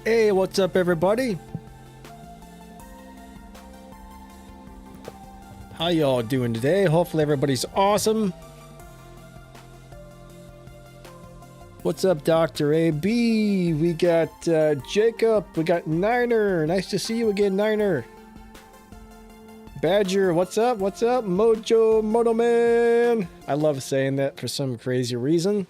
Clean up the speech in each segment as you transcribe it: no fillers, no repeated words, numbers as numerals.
Hey, what's up everybody? How y'all doing today? Hopefully everybody's awesome. What's up, Dr. AB? We got Jacob. We got Niner. Nice to see you again, Niner. Badger, what's up? What's up? Mojo Moto Man. I love saying that for some crazy reason.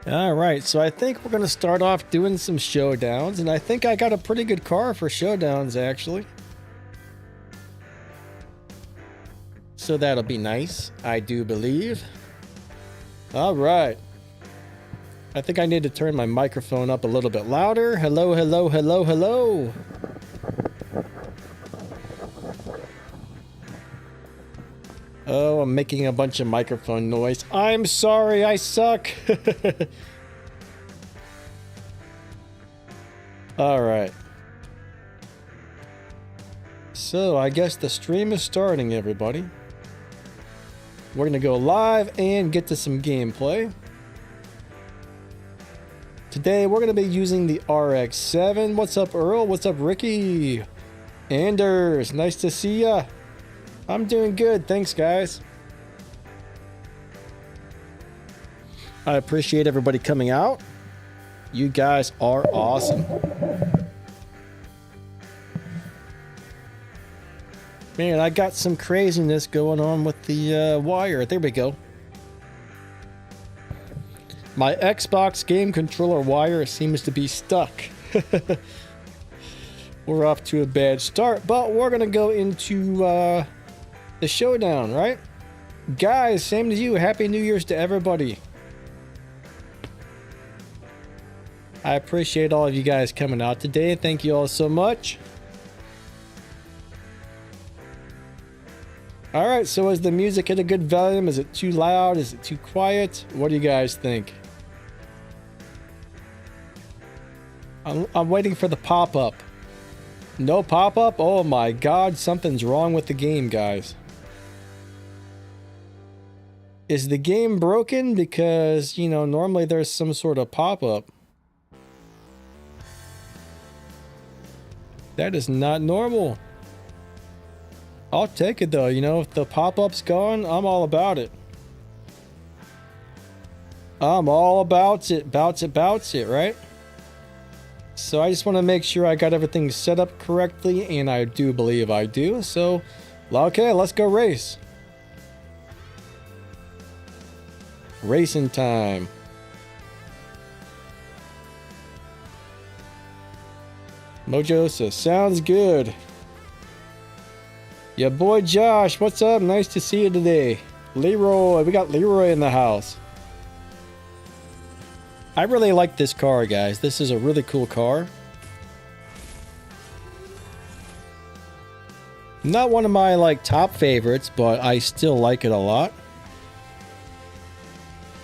Alright, so I think we're going to start off doing some showdowns, and I think I got a pretty good car for showdowns, actually. So that'll be nice, I do believe. Alright. I think I need to turn my microphone up a little bit louder. Hello, hello, hello, hello. Oh, I'm making a bunch of microphone noise. I'm sorry, I suck. Alright. So, I guess the stream is starting, everybody. We're going to go live and get to some gameplay. Today, we're going to be using the RX-7. What's up, Earl? What's up, Ricky? Anders, nice to see ya. I'm doing good, thanks guys. I appreciate everybody coming out. You guys are awesome. Man, I got some craziness going on with the wire. There we go. My Xbox game controller wire seems to be stuck. We're off to a bad start, but we're gonna go into the showdown, right? Guys, same to you. Happy New Year's to everybody. I appreciate all of you guys coming out today. Thank you all so much. Alright, so is the music at a good volume? Is it too loud? Is it too quiet? What do you guys think? I'm waiting for the pop-up. No pop-up? Oh my god, something's wrong with the game, guys. Is the game broken? Because, you know, normally there's some sort of pop-up. That is not normal. I'll take it though, you know, if the pop-up's gone, I'm all about it. I'm all about it, bouts it, right? So I just want to make sure I got everything set up correctly, and I do believe I do. So, okay, let's go race. Racing time. Mojo says, sounds good. Yeah, boy Josh, what's up? Nice to see you today. Leroy, we got Leroy in the house. I really like this car, guys. This is a really cool car. Not one of my like top favorites, but I still like it a lot.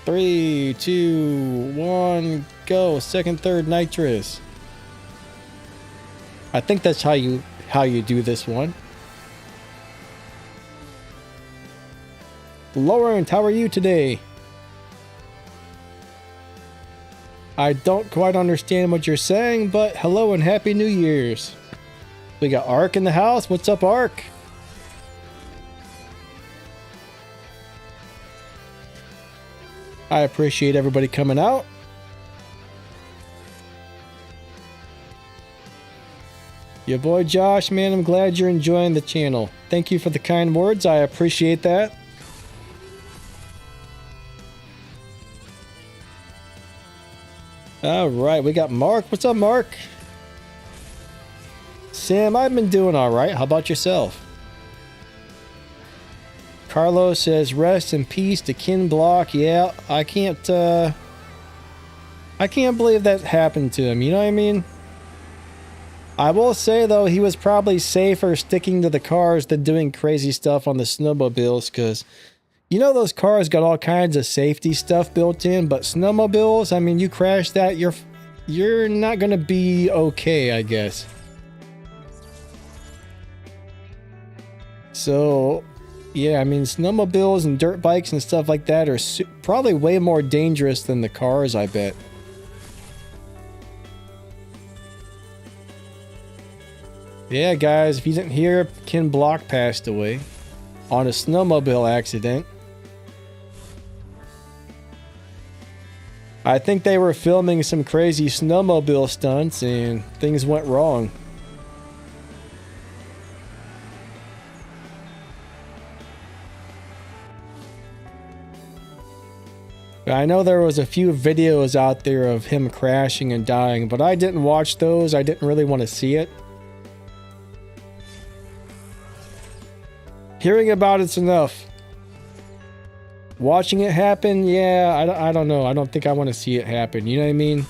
3, 2, 1, go. Second, third, nitrous. I think that's how you do this one. Lawrence, how are you today? I don't quite understand what you're saying, but hello and Happy New Year's. We got Ark in the house. What's up, Ark? I appreciate everybody coming out. Your boy Josh, man, I'm glad you're enjoying the channel. Thank you for the kind words. I appreciate that. All right, we got Mark. What's up, Mark? Sam, I've been doing all right. How about yourself? Carlos says, rest in peace to Ken Block. Yeah, I can't believe that happened to him. You know what I mean? I will say, though, he was probably safer sticking to the cars than doing crazy stuff on the snowmobiles, because, you know, those cars got all kinds of safety stuff built in, but snowmobiles, I mean, you crash that, you're not going to be okay, I guess. So, yeah, I mean, snowmobiles and dirt bikes and stuff like that are probably way more dangerous than the cars, I bet. Yeah, guys, if you didn't hear, Ken Block passed away on a snowmobile accident. I think they were filming some crazy snowmobile stunts and things went wrong. I know there was a few videos out there of him crashing and dying, but I didn't watch those. I didn't really want to see it. Hearing about it's enough. Watching it happen, yeah, I don't know. I don't think I want to see it happen. You know what I mean?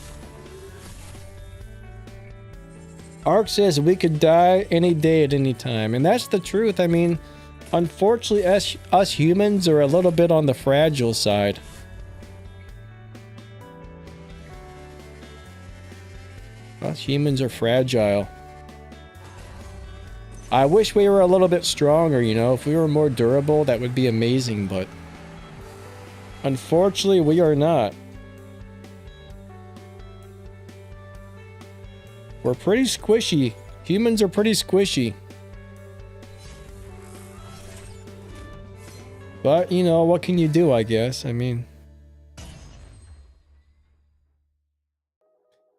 Ark says we could die any day at any time. And that's the truth. I mean, unfortunately, us humans are a little bit on the fragile side. Us humans are fragile. I wish we were a little bit stronger, you know. If we were more durable, that would be amazing, but unfortunately, we are not. We're pretty squishy. Humans are pretty squishy. But, you know, what can you do, I guess? I mean,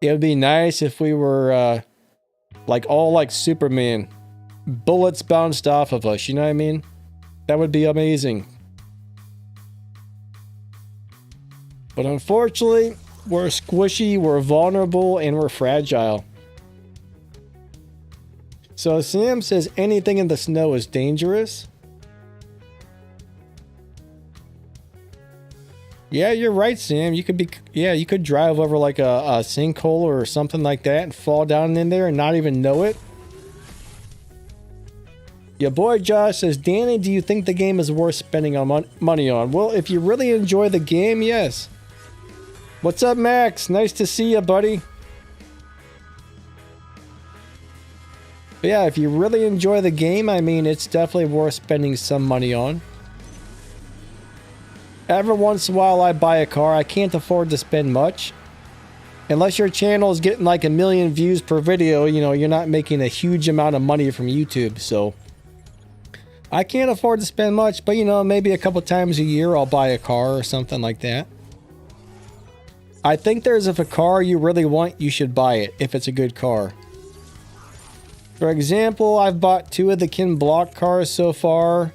it would be nice if we were, like, all like Superman. Bullets bounced off of us, you know what I mean? That would be amazing. But unfortunately, we're squishy, we're vulnerable, and we're fragile. So Sam says anything in the snow is dangerous. Yeah, you're right, Sam. You could you could drive over like a sinkhole or something like that and fall down in there and not even know it. Your boy Josh says, Danny, do you think the game is worth spending money on? Well, if you really enjoy the game, yes. What's up, Max? Nice to see you, buddy. But yeah, if you really enjoy the game, I mean, it's definitely worth spending some money on. Every once in a while I buy a car. I can't afford to spend much. Unless your channel is getting like 1 million views per video, you know, you're not making a huge amount of money from YouTube, so I can't afford to spend much, but you know, maybe a couple times a year I'll buy a car or something like that. I think if a car you really want, you should buy it if it's a good car. For example, I've bought 2 of the Ken Block cars so far.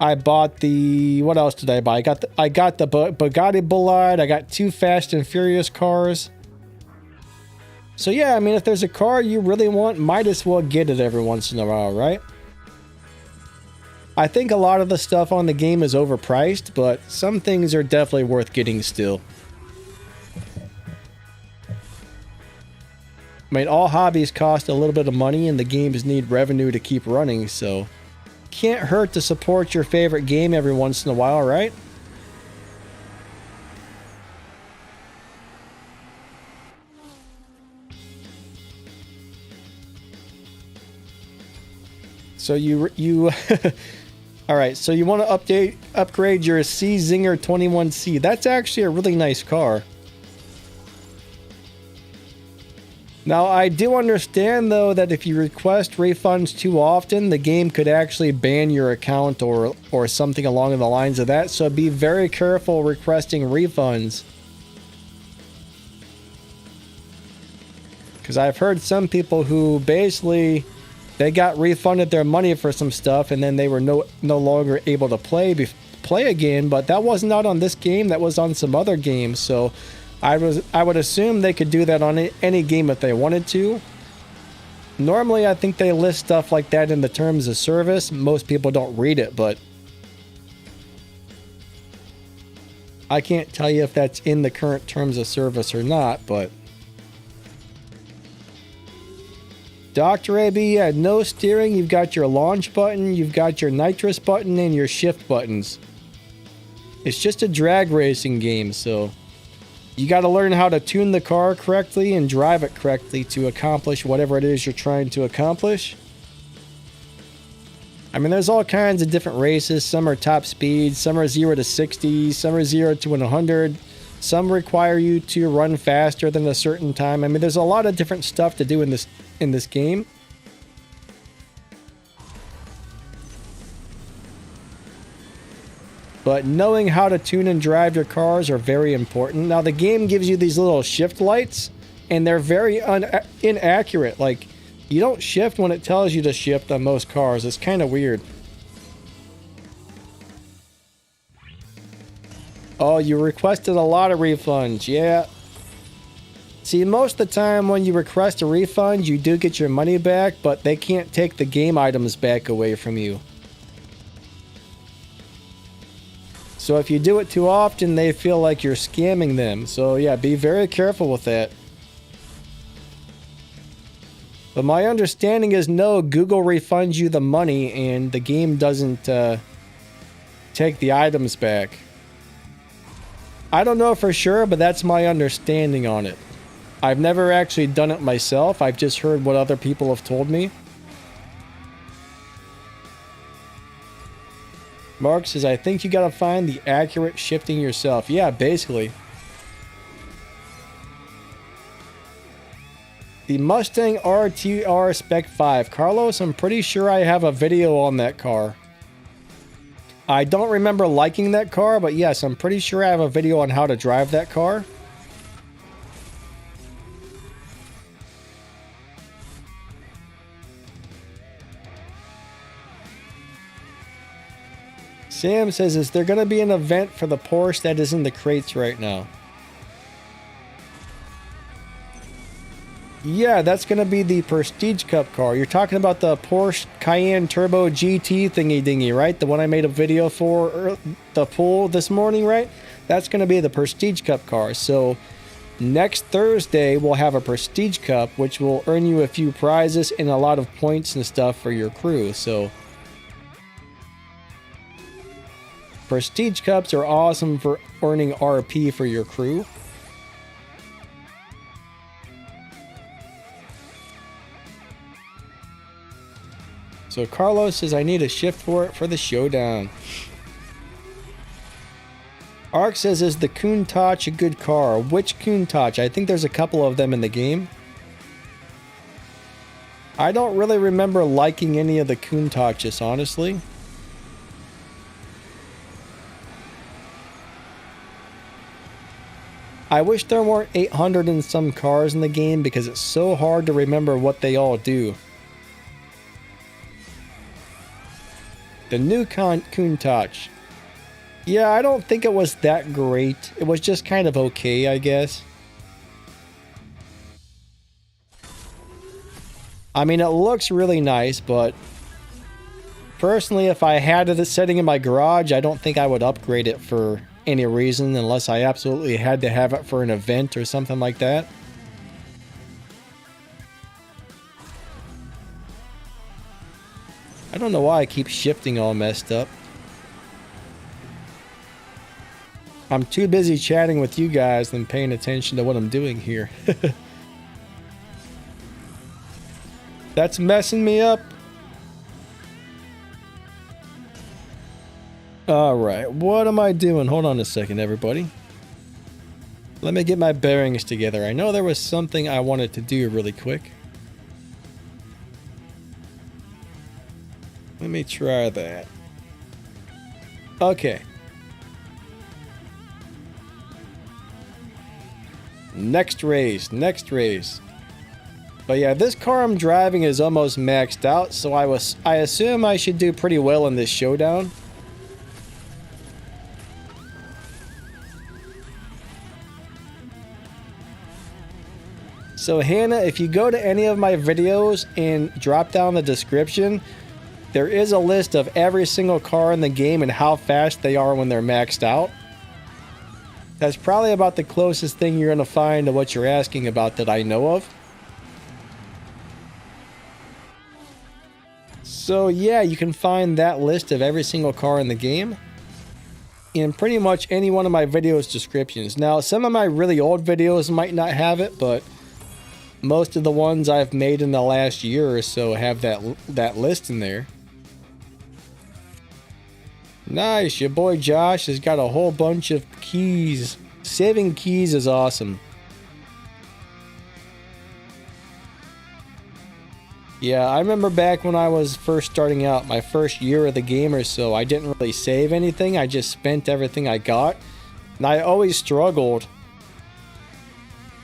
I bought the, what else did I buy? I got the Bugatti Bullard. I got 2 Fast and Furious cars. So yeah, I mean, if there's a car you really want, might as well get it every once in a while, right? I think a lot of the stuff on the game is overpriced, but some things are definitely worth getting still. I mean, all hobbies cost a little bit of money and the games need revenue to keep running, so can't hurt to support your favorite game every once in a while, right? So you all right, so you want to upgrade your C Zinger 21C. That's actually a really nice car. Now, I do understand, though, that if you request refunds too often, the game could actually ban your account or something along the lines of that. So be very careful requesting refunds. Because I've heard some people who basically, they got refunded their money for some stuff and then they were no longer able to play again. But that was not on this game. That was on some other games. So I would assume they could do that on any game if they wanted to. Normally, I think they list stuff like that in the terms of service. Most people don't read it, but I can't tell you if that's in the current terms of service or not, but Dr. AB, yeah, no steering. You've got your launch button, you've got your nitrous button, and your shift buttons. It's just a drag racing game, so you got to learn how to tune the car correctly and drive it correctly to accomplish whatever it is you're trying to accomplish. I mean, there's all kinds of different races. Some are top speed, some are 0 to 60, some are 0 to 100. Some require you to run faster than a certain time. I mean, there's a lot of different stuff to do in this game. But knowing how to tune and drive your cars are very important. Now, the game gives you these little shift lights, and they're very inaccurate. Like, you don't shift when it tells you to shift on most cars. It's kind of weird. Oh, you requested a lot of refunds. Yeah. See, most of the time when you request a refund, you do get your money back, but they can't take the game items back away from you. So if you do it too often, they feel like you're scamming them. So yeah, be very careful with that. But my understanding is no, Google refunds you the money and the game doesn't take the items back. I don't know for sure, but that's my understanding on it. I've never actually done it myself. I've just heard what other people have told me. Mark says, I think you gotta find the accurate shifting yourself. Yeah, basically. The Mustang RTR Spec 5. Carlos, I'm pretty sure I have a video on that car. I don't remember liking that car, but yes, I'm pretty sure I have a video on how to drive that car. Sam says, is there going to be an event for the Porsche that is in the crates right now? Yeah, that's going to be the Prestige Cup car. You're talking about the Porsche Cayenne Turbo GT thingy dingy, right? The one I made a video for the pool this morning, right? That's going to be the Prestige Cup car. So next Thursday, we'll have a Prestige Cup, which will earn you a few prizes and a lot of points and stuff for your crew. So Prestige Cups are awesome for earning RP for your crew. So Carlos says, I need a shift for it for the Showdown. Ark says, is the Countach a good car? Which Countach? I think there's a couple of them in the game. I don't really remember liking any of the Countaches, honestly. I wish there weren't 800 and some cars in the game because it's so hard to remember what they all do. The new Countach. Yeah, I don't think it was that great. It was just kind of okay, I guess. I mean, it looks really nice, but personally, if I had it sitting in my garage, I don't think I would upgrade it for any reason unless I absolutely had to have it for an event or something like that. I don't know why I keep shifting all messed up. I'm too busy chatting with you guys than paying attention to what I'm doing here. That's messing me up. Alright, what am I doing? Hold on a second, everybody. Let me get my bearings together. I know there was something I wanted to do really quick. Let me try that. Okay. Next race, next race. But yeah, this car I'm driving is almost maxed out, so I assume I should do pretty well in this showdown. So Hannah, if you go to any of my videos and drop down the description, there is a list of every single car in the game and how fast they are when they're maxed out. That's probably about the closest thing you're going to find to what you're asking about that I know of. So yeah, you can find that list of every single car in the game in pretty much any one of my videos descriptions. Now, some of my really old videos might not have it, but most of the ones I've made in the last year or so have that list in there. Nice, your boy Josh has got a whole bunch of keys. Saving keys is awesome. Yeah, I remember back when I was first starting out, my first year of the game or so, I didn't really save anything. I just spent everything I got. And I always struggled.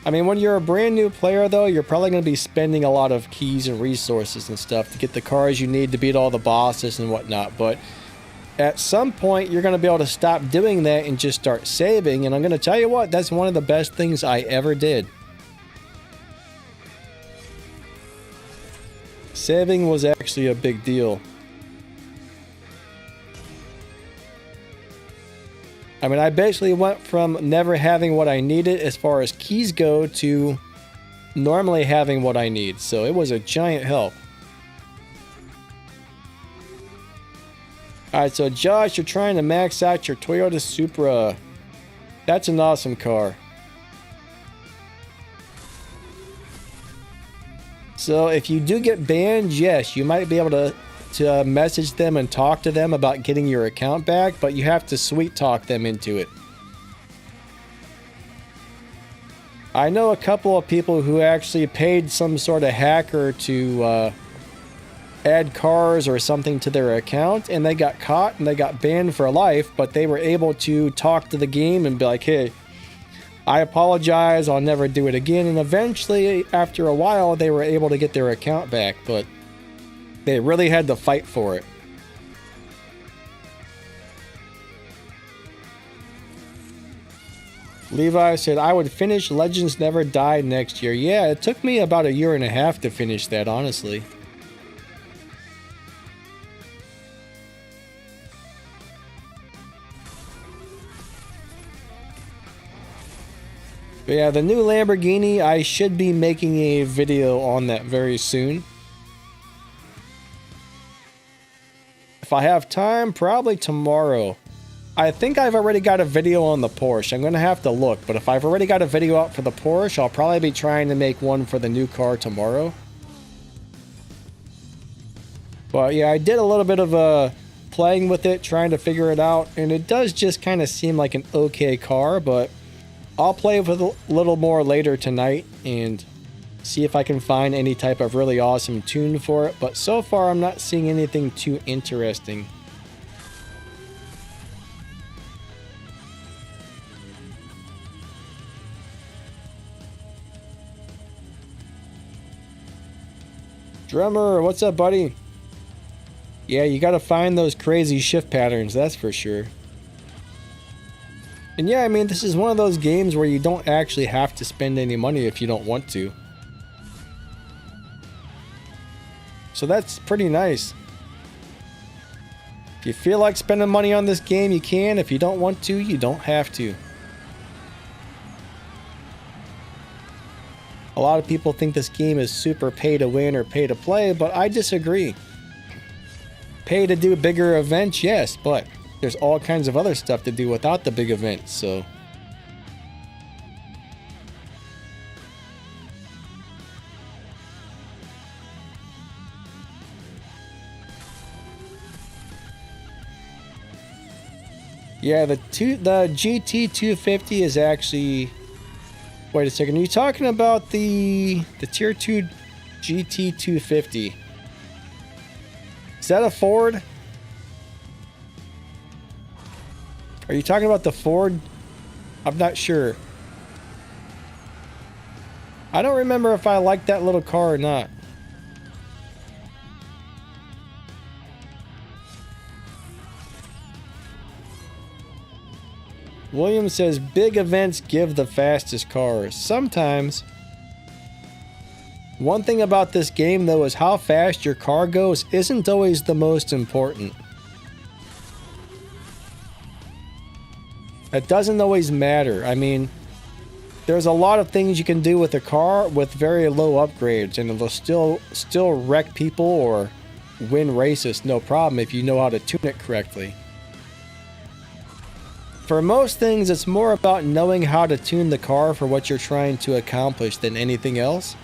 I mean, when you're a brand new player though, you're probably going to be spending a lot of keys and resources and stuff to get the cars you need to beat all the bosses and whatnot. But at some point, you're going to be able to stop doing that and just start saving. And I'm going to tell you what, that's one of the best things I ever did. Saving was actually a big deal. I mean, I basically went from never having what I needed as far as keys go to normally having what I need. So it was a giant help. Alright, so Josh, you're trying to max out your Toyota Supra. That's an awesome car. So if you do get banned, yes, you might be able to message them and talk to them about getting your account back, but you have to sweet talk them into it. I know a couple of people who actually paid some sort of hacker to add cars or something to their account, and they got caught and they got banned for life, but they were able to talk to the game and be like, hey, I apologize, I'll never do it again. And eventually, after a while, they were able to get their account back, but they really had to fight for it. Levi said, I would finish Legends Never Die next year. Yeah, it took me about 1.5 years to finish that, honestly. But yeah, the new Lamborghini, I should be making a video on that very soon. If I have time, probably tomorrow. I think I've already got a video on the Porsche. I'm going to have to look, but if I've already got a video out for the Porsche, I'll probably be trying to make one for the new car tomorrow. But yeah, I did a little bit of playing with it, trying to figure it out, and it does just kind of seem like an okay car, but I'll play with it a little more later tonight and see if I can find any type of really awesome tune for it, but so far I'm not seeing anything too interesting. Drummer, what's up, buddy? Yeah, you gotta find those crazy shift patterns, that's for sure. And yeah, I mean, this is one of those games where you don't actually have to spend any money if you don't want to. So that's pretty nice. If you feel like spending money on this game, you can. If you don't want to, you don't have to. A lot of people think this game is super pay to win or pay to play, but I disagree. pay to do bigger events, yes, but there's all kinds of other stuff to do without the big events, so. Yeah, the GT250 is actually... Wait a second, are you talking about the Tier 2 GT250? Is that a Ford? Are you talking about the Ford? I'm not sure. I don't remember if I like that little car or not. William says, big events give the fastest cars. Sometimes. One thing about this game, though, is how fast your car goes isn't always the most important. It doesn't always matter. I mean, there's a lot of things you can do with a car with very low upgrades, and it'll still wreck people or win races, no problem, if you know how to tune it correctly. For most things, it's more about knowing how to tune the car for what you're trying to accomplish than anything else.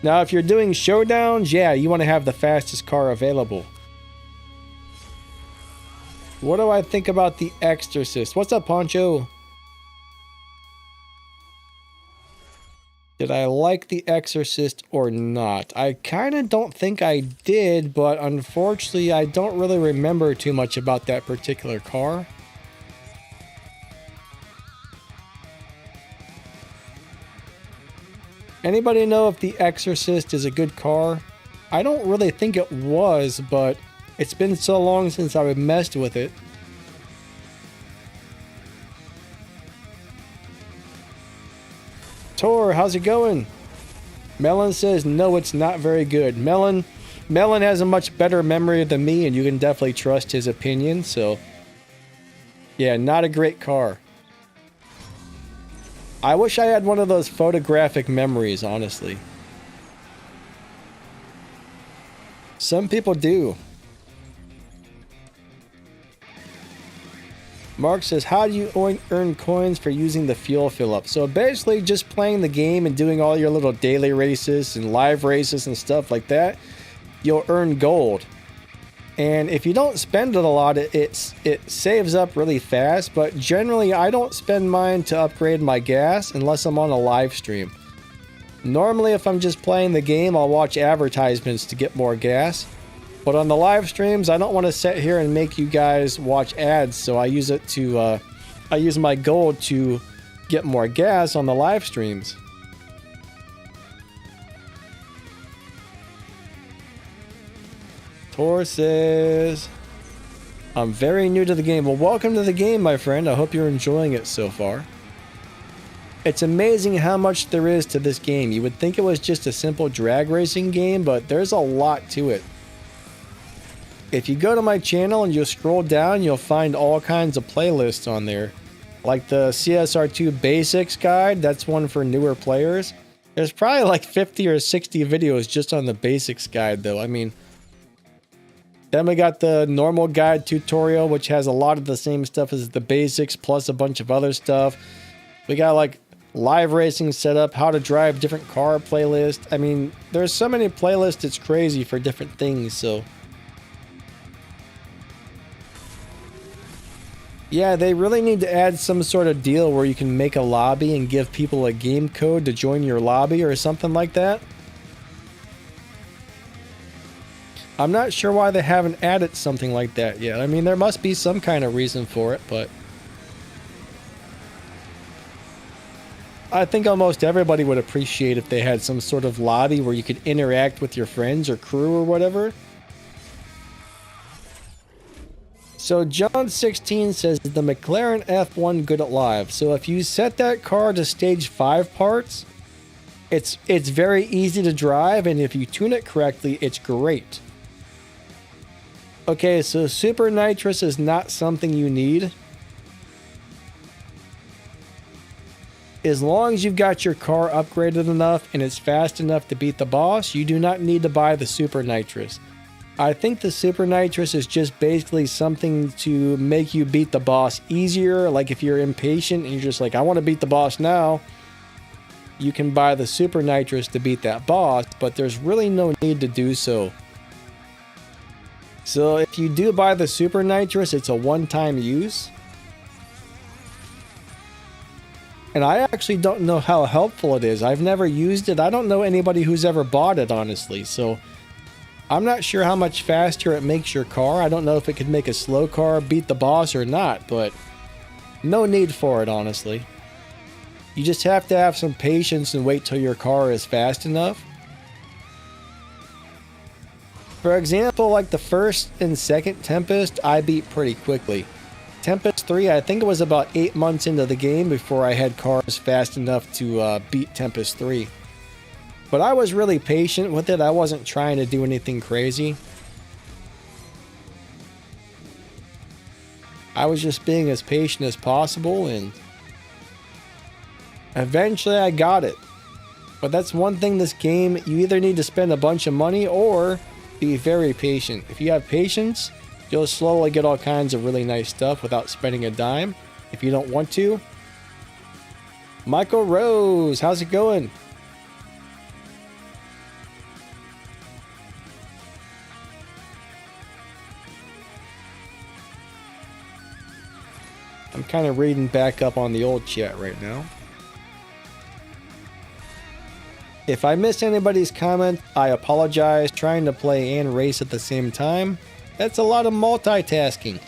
Now, if you're doing showdowns, yeah, you want to have the fastest car available. What do I think about The Exorcist? What's up, Poncho? Did I like The Exorcist or not? I kind of don't think I did, but unfortunately, I don't really remember too much about that particular car. Anybody know if The Exorcist is a good car? I don't really think it was, but it's been so long since I messed with it. Tor, how's it going? Melon says, no, it's not very good. Melon has a much better memory than me, and you can definitely trust his opinion, so. Yeah, not a great car. I wish I had one of those photographic memories, honestly. Some people do. Mark says, how do you earn coins for using the fuel fill-up? So basically just playing the game and doing all your little daily races and live races and stuff like that, you'll earn gold. And if you don't spend it a lot, it saves up really fast, but generally I don't spend mine to upgrade my gas unless I'm on a live stream. Normally if I'm just playing the game, I'll watch advertisements to get more gas. But on the live streams, I don't want to sit here and make you guys watch ads, so I use it to, I use my gold to get more gas on the live streams. Tor says, I'm very new to the game. Well, welcome to the game, my friend. I hope you're enjoying it so far. It's amazing how much there is to this game. You would think it was just a simple drag racing game, but there's a lot to it. If you go to my channel and you scroll down, you'll find all kinds of playlists on there. Like the CSR2 Basics Guide, that's one for newer players. There's probably like 50 or 60 videos just on the Basics Guide though. I mean, then we got the normal guide tutorial, which has a lot of the same stuff as the basics, plus a bunch of other stuff. We got like live racing setup, how to drive different car playlist. I mean, there's so many playlists, it's crazy for different things, so. Yeah, they really need to add some sort of deal where you can make a lobby and give people a game code to join your lobby or something like that. I'm not sure why they haven't added something like that yet. I mean, there must be some kind of reason for it, but I think almost everybody would appreciate if they had some sort of lobby where you could interact with your friends or crew or whatever. So John 16 says, is the McLaren F1 good at live? So if you set that car to stage 5 parts, it's very easy to drive, and if you tune it correctly, it's great. Okay, so super nitrous is not something you need. As long as you've got your car upgraded enough and it's fast enough to beat the boss, you do not need to buy the Super Nitrous. I think the Super Nitrous is just basically something to make you beat the boss easier. Like if you're impatient and you're just like, I want to beat the boss now, you can buy the Super Nitrous to beat that boss, but there's really no need to do so. So if you do buy the Super Nitrous, it's a one-time use. And I actually don't know how helpful it is. I've never used it. I don't know anybody who's ever bought it, honestly. So I'm not sure how much faster it makes your car. I don't know if it could make a slow car beat the boss or not, but no need for it, honestly. You just have to have some patience and wait till your car is fast enough. For example, like the first and second Tempest, I beat pretty quickly. Tempest 3, I think it was about 8 months into the game before I had cars fast enough to beat Tempest 3. But I was really patient with it. I wasn't trying to do anything crazy. I was just being as patient as possible, and eventually I got it. But that's one thing this game, you either need to spend a bunch of money or be very patient. If you have patience, you'll slowly get all kinds of really nice stuff without spending a dime. If you don't want to. Michael Rose, how's it going? I'm kind of reading back up on the old chat right now. If I miss anybody's comment, I apologize. Trying to play and race at the same time, that's a lot of multitasking.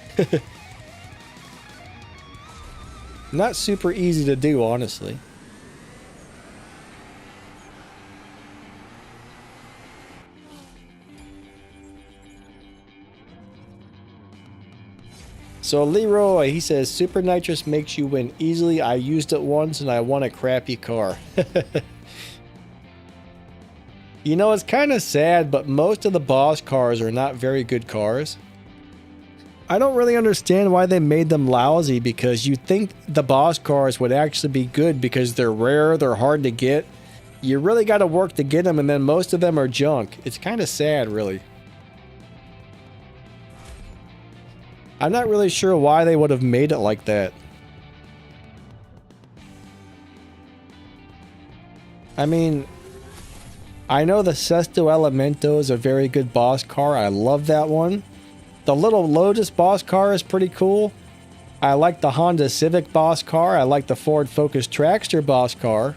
Not super easy to do, honestly. So Leroy, he says, Super Nitrous makes you win easily. I used it once and I won a crappy car. You know, it's kind of sad, but most of the boss cars are not very good cars. I don't really understand why they made them lousy, because you think the boss cars would actually be good because they're rare, they're hard to get. You really got to work to get them, and then most of them are junk. It's kind of sad, really. I'm not really sure why they would have made it like that. I mean, I know the Sesto Elemento is a very good boss car. I love that one. The little Lotus boss car is pretty cool. I like the Honda Civic boss car. I like the Ford Focus Trackster boss car.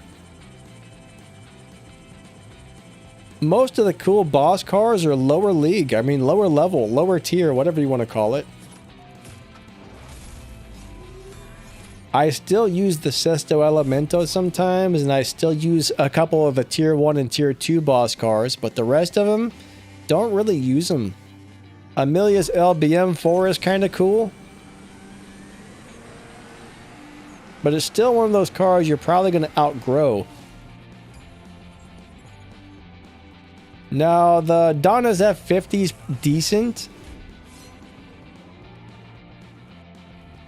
Most of the cool boss cars are lower league. I mean, lower level, lower tier, whatever you want to call it. I still use the Sesto Elemento sometimes, and I still use a couple of the Tier 1 and Tier 2 boss cars, but the rest of them, don't really use them. Amelia's LBM4 is kind of cool, but it's still one of those cars you're probably going to outgrow. Now, the Donna's F50's decent.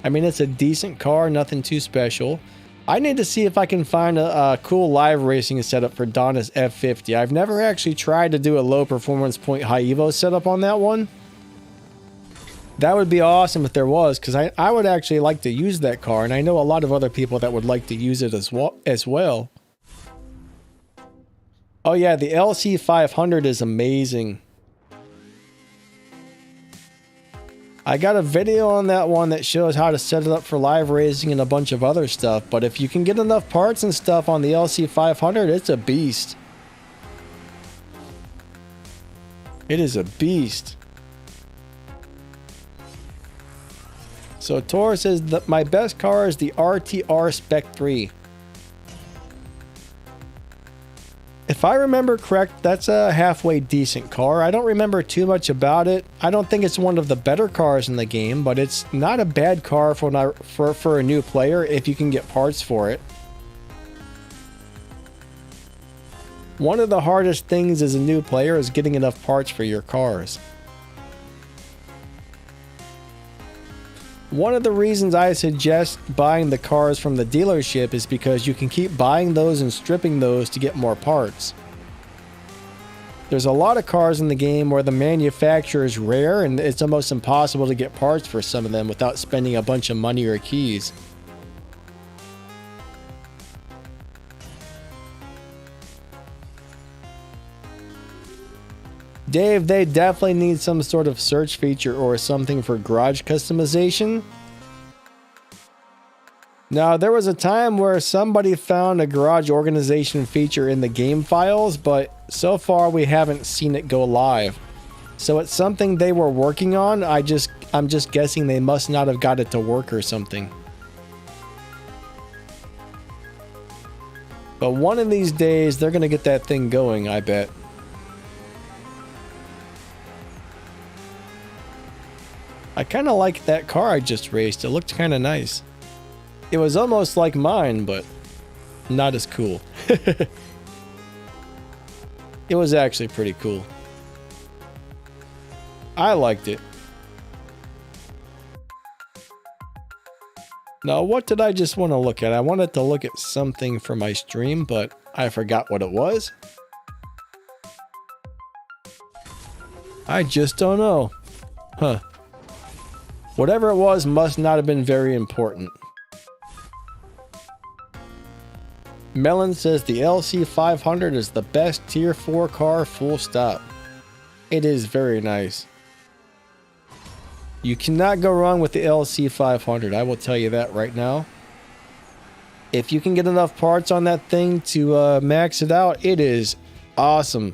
I mean, it's a decent car, nothing too special. I need to see if I can find a cool live racing setup for Donna's F50. I've never actually tried to do a low performance point high evo setup on that one. That would be awesome if there was, because I would actually like to use that car, and I know a lot of other people that would like to use it as well. Oh yeah, the LC500 is amazing. I got a video on that one that shows how to set it up for live racing and a bunch of other stuff, but if you can get enough parts and stuff on the LC500, it's a beast. It is a beast. So Tor says that my best car is the RTR Spec 3. If I remember correct, that's a halfway decent car. I don't remember too much about it. I don't think it's one of the better cars in the game, but it's not a bad car for a new player if you can get parts for it. One of the hardest things as a new player is getting enough parts for your cars. One of the reasons I suggest buying the cars from the dealership is because you can keep buying those and stripping those to get more parts. There's a lot of cars in the game where the manufacturer is rare and it's almost impossible to get parts for some of them without spending a bunch of money or keys. Dave, they definitely need some sort of search feature or something for garage customization. Now, there was a time where somebody found a garage organization feature in the game files, but so far we haven't seen it go live. So it's something they were working on. I'm just guessing they must not have got it to work or something. But one of these days, they're going to get that thing going, I bet. I kind of like that car I just raced. It looked kind of nice. It was almost like mine, but not as cool. It was actually pretty cool. I liked it. Now, what did I just want to look at? I wanted to look at something for my stream, but I forgot what it was. I just don't know. Huh. Whatever it was must not have been very important. Melon says the LC500 is the best tier 4 car, full stop. It is very nice. You cannot go wrong with the LC500, I will tell you that right now. If you can get enough parts on that thing to max it out, it is awesome.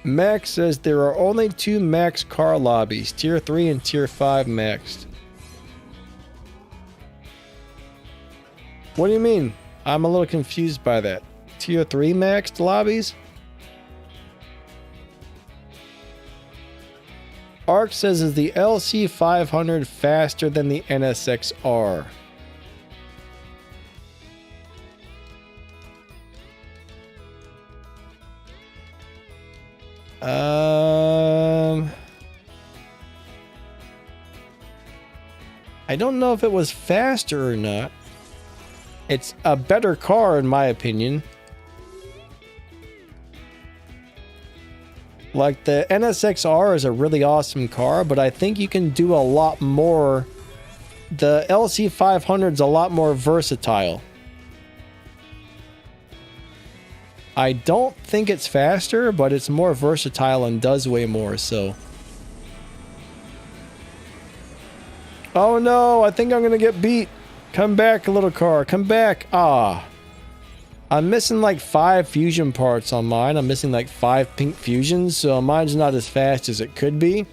Max says there are only 2 max car lobbies, tier 3 and tier 5 maxed. What do you mean? I'm a little confused by that. Tier 3 maxed lobbies? Ark says, is the LC500 faster than the NSX-R? I don't know if it was faster or not. It's a better car in my opinion. Like the NSX-R is a really awesome car, but I think you can do a lot more. The LC500 is a lot more versatile. I don't think it's faster, but it's more versatile and does way more, so. Oh no, I think I'm gonna get beat. Come back, little car, come back. Ah. I'm missing like 5 fusion parts on mine. I'm missing like 5 pink fusions, so mine's not as fast as it could be.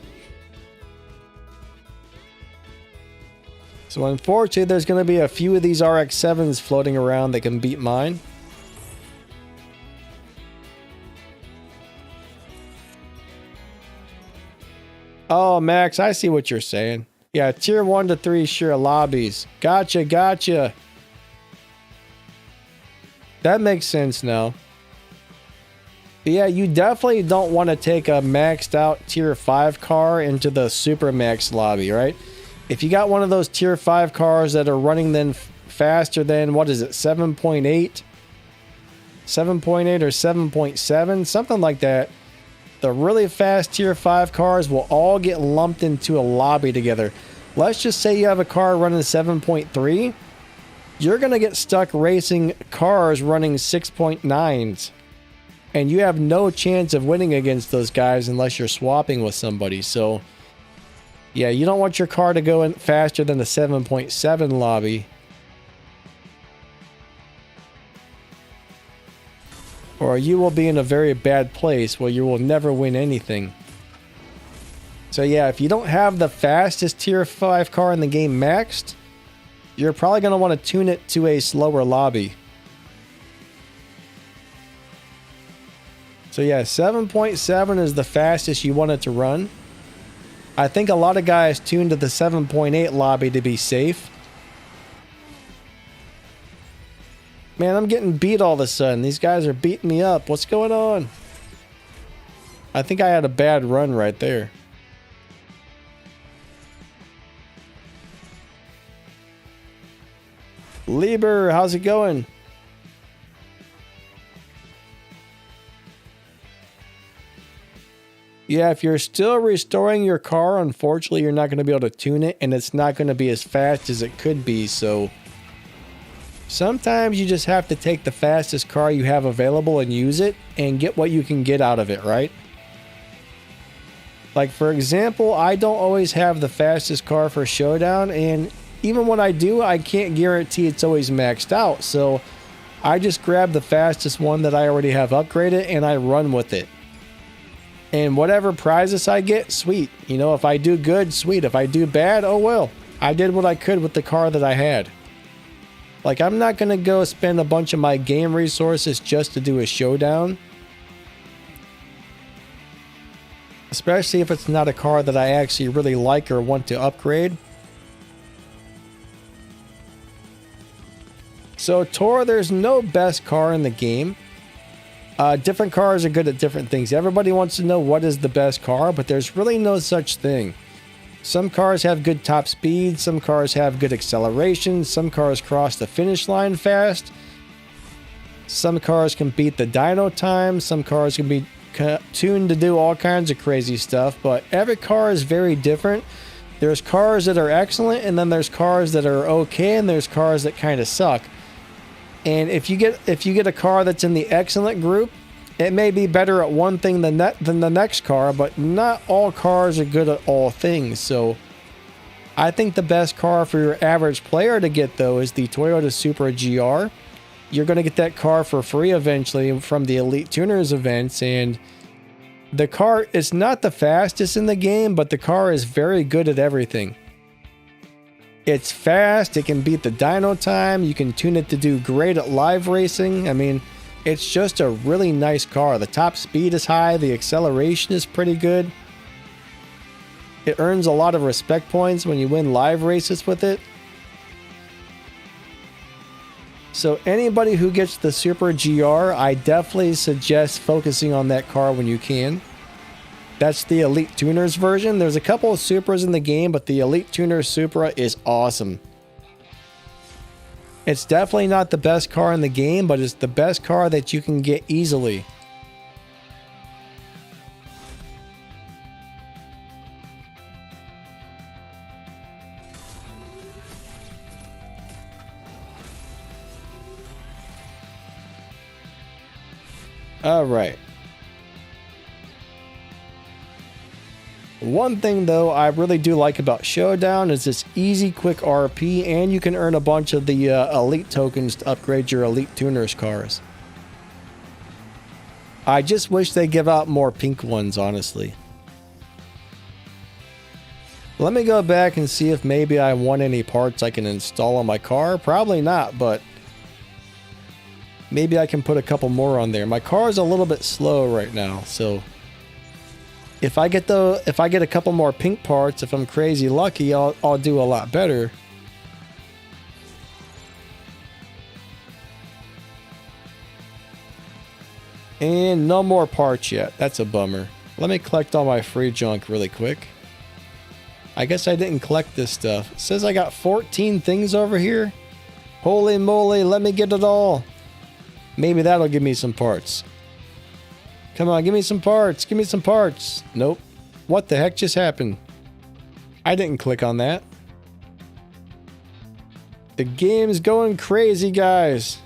So unfortunately, there's gonna be a few of these RX-7s floating around that can beat mine. Oh, Max, I see what you're saying. Yeah, tier 1 to 3 sure lobbies. Gotcha, gotcha. That makes sense now. But yeah, you definitely don't want to take a maxed out tier 5 car into the super max lobby, right? If you got one of those tier 5 cars that are running then faster than, what is it, 7.8? 7.8 or 7.7? Something like that. The really fast tier 5 cars will all get lumped into a lobby together. Let's just say you have a car running 7.3. You're going to get stuck racing cars running 6.9s. And you have no chance of winning against those guys unless you're swapping with somebody. So, yeah, you don't want your car to go in faster than the 7.7 lobby. Or you will be in a very bad place where you will never win anything. So yeah, if you don't have the fastest tier 5 car in the game maxed, you're probably going to want to tune it to a slower lobby. So yeah, 7.7 is the fastest you want it to run. I think a lot of guys tune to the 7.8 lobby to be safe. Man, I'm getting beat all of a sudden. These guys are beating me up. What's going on? I think I had a bad run right there. Lieber, how's it going? Yeah, if you're still restoring your car, unfortunately, you're not going to be able to tune it, and it's not going to be as fast as it could be, so sometimes you just have to take the fastest car you have available and use it and get what you can get out of it, right? Like, for example, I don't always have the fastest car for Showdown, and even when I do, I can't guarantee it's always maxed out, so I just grab the fastest one that I already have upgraded and I run with it. And whatever prizes I get, sweet. You know, if I do good, sweet. If I do bad, oh well. I did what I could with the car that I had. Like, I'm not going to go spend a bunch of my game resources just to do a showdown. Especially if it's not a car that I actually really like or want to upgrade. So, Tor, there's no best car in the game. Different cars are good at different things. Everybody wants to know what is the best car, but there's really no such thing. Some cars have good top speed, some cars have good acceleration, some cars cross the finish line fast, some cars can beat the dyno time, some cars can be tuned to do all kinds of crazy stuff, but every car is very different. There's cars that are excellent, and then there's cars that are okay, and there's cars that kind of suck. And if you get a car that's in the excellent group, it may be better at one thing than the next car, but not all cars are good at all things. So I think the best car for your average player to get, though, is the Toyota Supra GR. You're going to get that car for free eventually from the Elite Tuners events, and the car is not the fastest in the game, but the car is very good at everything. It's fast, it can beat the dyno time, you can tune it to do great at live racing. I mean, it's just a really nice car. The top speed is high, the acceleration is pretty good. It earns a lot of respect points when you win live races with it. So anybody who gets the Super GR, I definitely suggest focusing on that car when you can. That's the Elite Tuners version. There's a couple of Supras in the game, but the Elite Tuner Supra is awesome. It's definitely not the best car in the game, but it's the best car that you can get easily. All right. One thing, though, I really do like about Showdown is this easy, quick RP, and you can earn a bunch of the Elite tokens to upgrade your Elite Tuners cars. I just wish they give out more pink ones, honestly. Let me go back and see if maybe I want any parts I can install on my car. Probably not, but maybe I can put a couple more on there. My car is a little bit slow right now, so if I get a couple more pink parts, if I'm crazy lucky, I'll do a lot better. And no more parts yet. That's a bummer. Let me collect all my free junk really quick. I guess I didn't collect this stuff. It says I got 14 things over here. Holy moly, let me get it all. Maybe that'll give me some parts. Come on, give me some parts. Give me some parts. Nope. What the heck just happened? I didn't click on that. The game's going crazy, guys.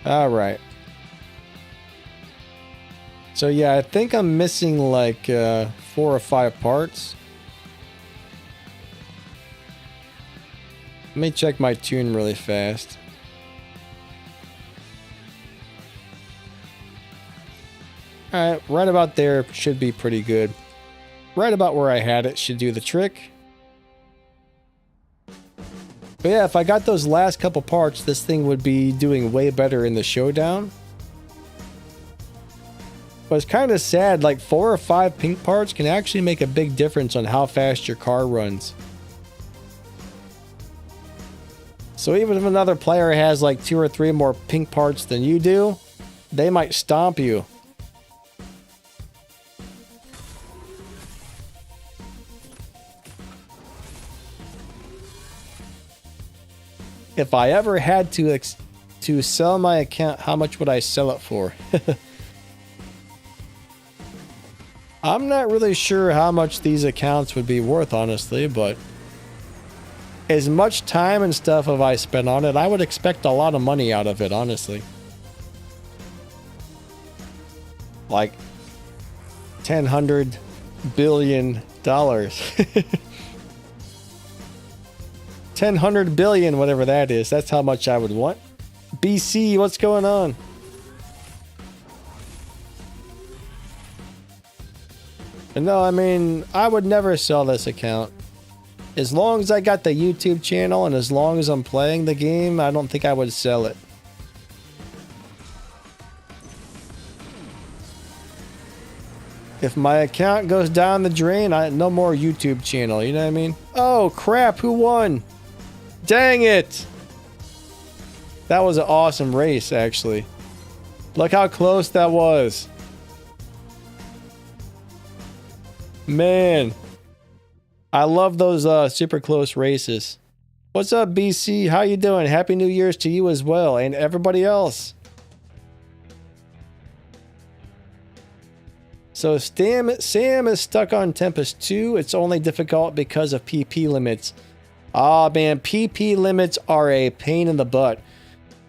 All right. So yeah, I think I'm missing like 4 or 5 parts. Let me check my tune really fast. Alright, right about there should be pretty good. Right about where I had it should do the trick. But yeah, if I got those last couple parts, this thing would be doing way better in the showdown. But it's kind of sad, like 4 or 5 pink parts can actually make a big difference on how fast your car runs. So even if another player has like 2 or 3 more pink parts than you do, they might stomp you. If I ever had to sell my account, how much would I sell it for? I'm not really sure how much these accounts would be worth, honestly, but as much time and stuff as I spent on it, I would expect a lot of money out of it, honestly. Like $100 billion. 100 billion, whatever that is. That's how much I would want. BC, what's going on? No, I mean, I would never sell this account. As long as I got the YouTube channel and as long as I'm playing the game, I don't think I would sell it. If my account goes down the drain, no more YouTube channel, you know what I mean? Oh crap, who won? Dang it! That was an awesome race, actually. Look how close that was. Man. I love those super close races. What's up, BC? How you doing? Happy New Year's to you as well, and everybody else. So Sam is stuck on Tempest 2. It's only difficult because of PP limits. Ah, man, PP limits are a pain in the butt.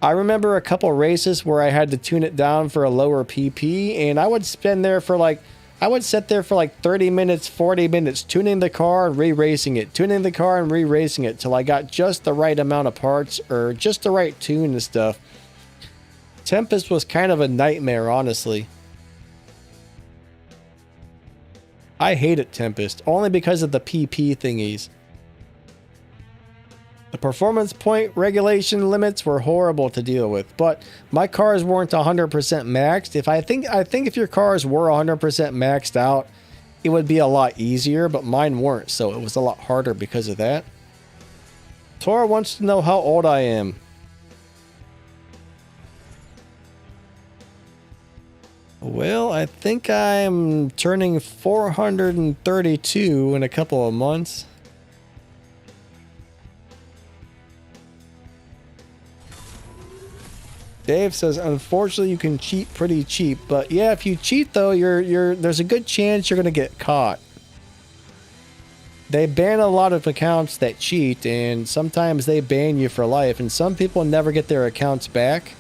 I remember a couple races where I had to tune it down for a lower PP, and I would spend there for like, I would sit there for like 30 minutes, 40 minutes, tuning the car and re-racing it, tuning the car and re-racing it till I got just the right amount of parts or just the right tune and stuff. Tempest was kind of a nightmare, honestly. I hated Tempest, only because of the PP thingies. The performance point regulation limits were horrible to deal with, but my cars weren't 100% maxed. I think if your cars were 100% maxed out, it would be a lot easier, but mine weren't, so it was a lot harder because of that. Tora wants to know how old I am. Well, I think I'm turning 432 in a couple of months. Dave says, unfortunately, you can cheat pretty cheap. But yeah, if you cheat, though, there's a good chance you're going to get caught. They ban a lot of accounts that cheat, and sometimes they ban you for life. And some people never get their accounts back.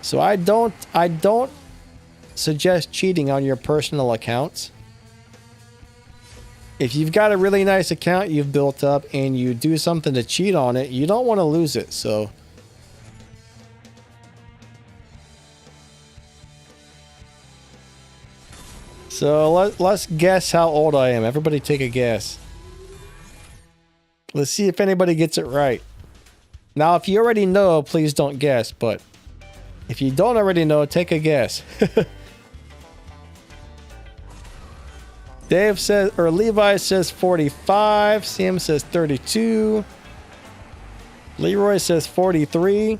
So I don't suggest cheating on your personal accounts. If you've got a really nice account you've built up and you do something to cheat on it, you don't want to lose it, so. So let's guess how old I am. Everybody take a guess. Let's see if anybody gets it right. Now, if you already know, please don't guess, but if you don't already know, take a guess. Dave says, or Levi says 45. Sam says 32. Leroy says 43.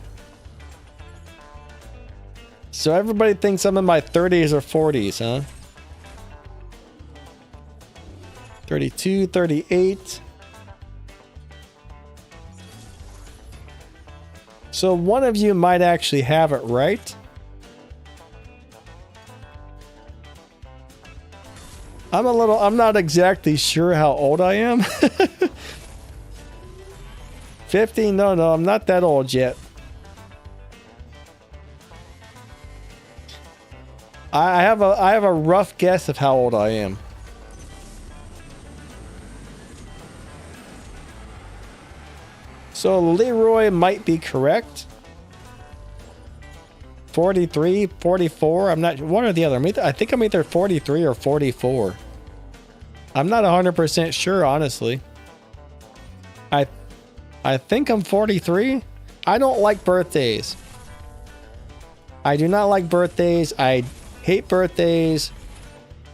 So everybody thinks I'm in my 30s or 40s, huh? 32, 38. So one of you might actually have it right. I'm not exactly sure how old I am. 50? No, I'm not that old yet. I have a rough guess of how old I am. So Leroy might be correct. 43, 44. I'm not. One or the other. I think I'm either 43 or 44. I'm not 100% sure, honestly. I think I'm 43. I don't like birthdays. I do not like birthdays. I hate birthdays.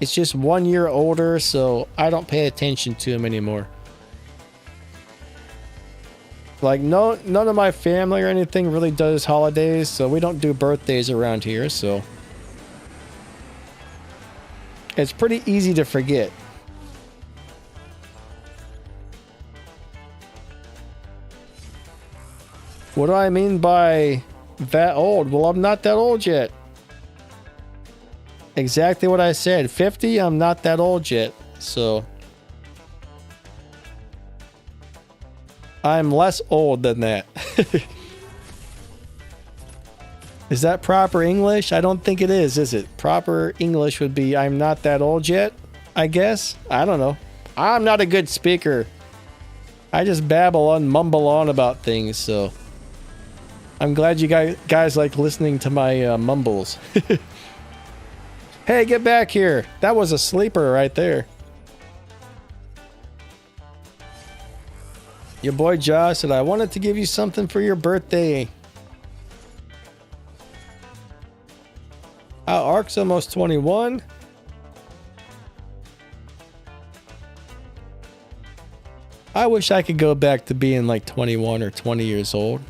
It's just 1 year older, so I don't pay attention to them anymore. Like, none of my family or anything really does holidays, so we don't do birthdays around here, so it's pretty easy to forget. What do I mean by that old? Well, I'm not that old yet. Exactly what I said. 50, I'm not that old yet, so I'm less old than that. Is that proper English? I don't think it is it? Proper English would be I'm not that old yet, I guess? I don't know. I'm not a good speaker. I just babble on, mumble on about things, so I'm glad you guys like listening to my mumbles. Hey, get back here. That was a sleeper right there. Your boy Josh said, I wanted to give you something for your birthday. Ark's almost 21. I wish I could go back to being like 21 or 20 years old.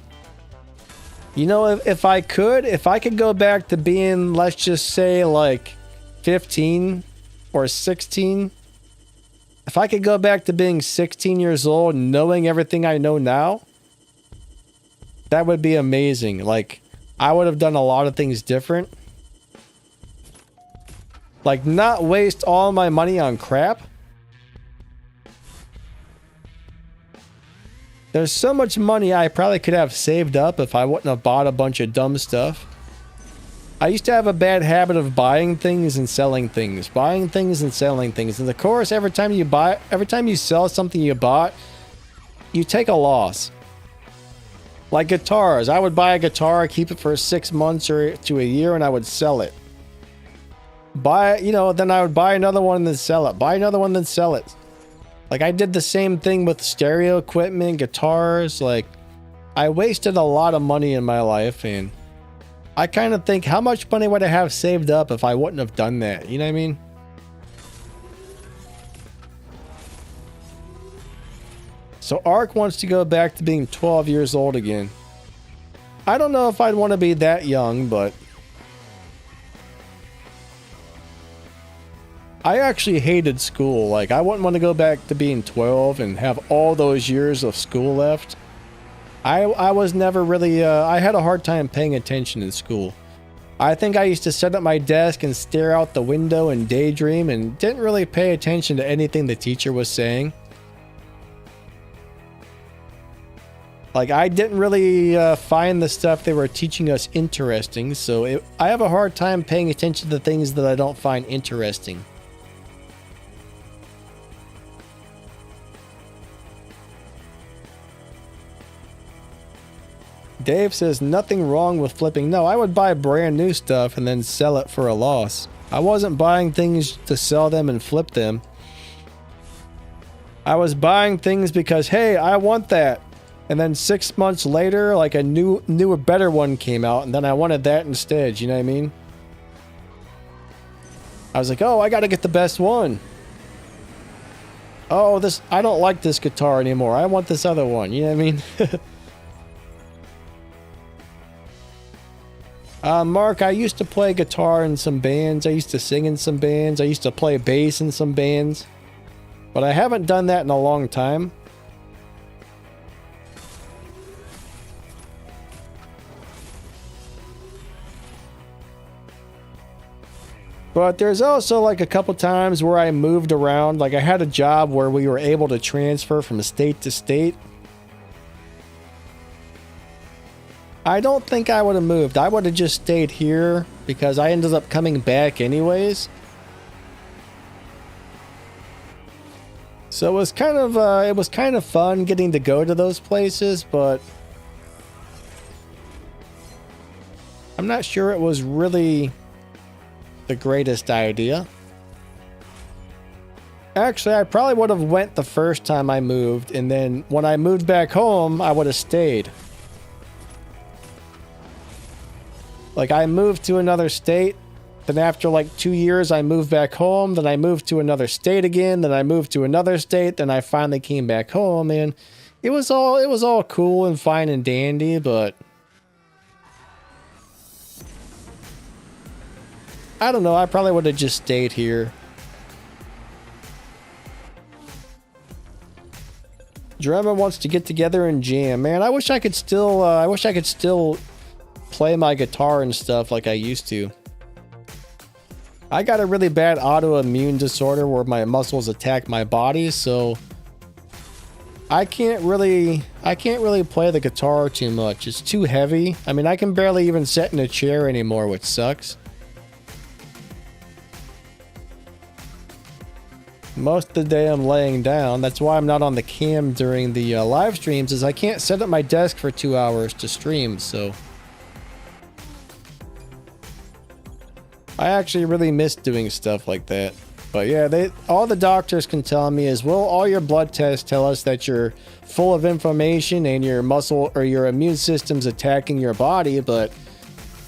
You know, if I could go back to being, let's just say, like 15 or 16. If I could go back to being 16 years old, knowing everything I know now, that would be amazing. Like, I would have done a lot of things different. Like, not waste all my money on crap. There's so much money I probably could have saved up if I wouldn't have bought a bunch of dumb stuff. I used to have a bad habit of buying things and selling things. Buying things and selling things. And of course, every time you sell something you bought, you take a loss. Like guitars. I would buy a guitar, keep it for 6 months or to a year, and I would sell it. Then I would buy another one and then sell it. Buy another one, then sell it. Like, I did the same thing with stereo equipment, guitars. Like, I wasted a lot of money in my life, and I kind of think, how much money would I have saved up if I wouldn't have done that? You know what I mean? So Ark wants to go back to being 12 years old again. I don't know if I'd want to be that young, but I actually hated school. Like, I wouldn't want to go back to being 12 and have all those years of school left. I was never really, I had a hard time paying attention in school. I think I used to sit at my desk and stare out the window and daydream and didn't really pay attention to anything the teacher was saying. Like, I didn't really find the stuff they were teaching us interesting, so I have a hard time paying attention to things that I don't find interesting. Dave says, nothing wrong with flipping. No, I would buy brand new stuff and then sell it for a loss. I wasn't buying things to sell them and flip them. I was buying things because, hey, I want that. And then 6 months later, like a newer, better one came out, and then I wanted that instead, you know what I mean? I was like, oh, I gotta get the best one. Oh, I don't like this guitar anymore. I want this other one, you know what I mean? Mark, I used to play guitar in some bands. I used to sing in some bands. I used to play bass in some bands. But I haven't done that in a long time. But there's also like a couple times where I moved around. Like, I had a job where we were able to transfer from state to state. I don't think I would have moved. I would have just stayed here because I ended up coming back anyways. So it was kind of fun getting to go to those places, but I'm not sure it was really the greatest idea. Actually, I probably would have went the first time I moved, and then when I moved back home, I would have stayed. Like, I moved to another state, then after like 2 years, I moved back home, then I moved to another state again, then I moved to another state, then I finally came back home, and It was all cool and fine and dandy, but I don't know, I probably would have just stayed here. Drummer wants to get together and jam. Man, I wish I could still play my guitar and stuff like I used to. I got a really bad autoimmune disorder where my muscles attack my body, so I can't really play the guitar too much. It's too heavy. I mean, I can barely even sit in a chair anymore, which sucks. Most of the day I'm laying down. That's why I'm not on the cam during the live streams, is I can't sit at my desk for 2 hours to stream, so I actually really miss doing stuff like that. But yeah, all the doctors can tell me is, well, all your blood tests tell us that you're full of inflammation and your muscle or your immune system's attacking your body, but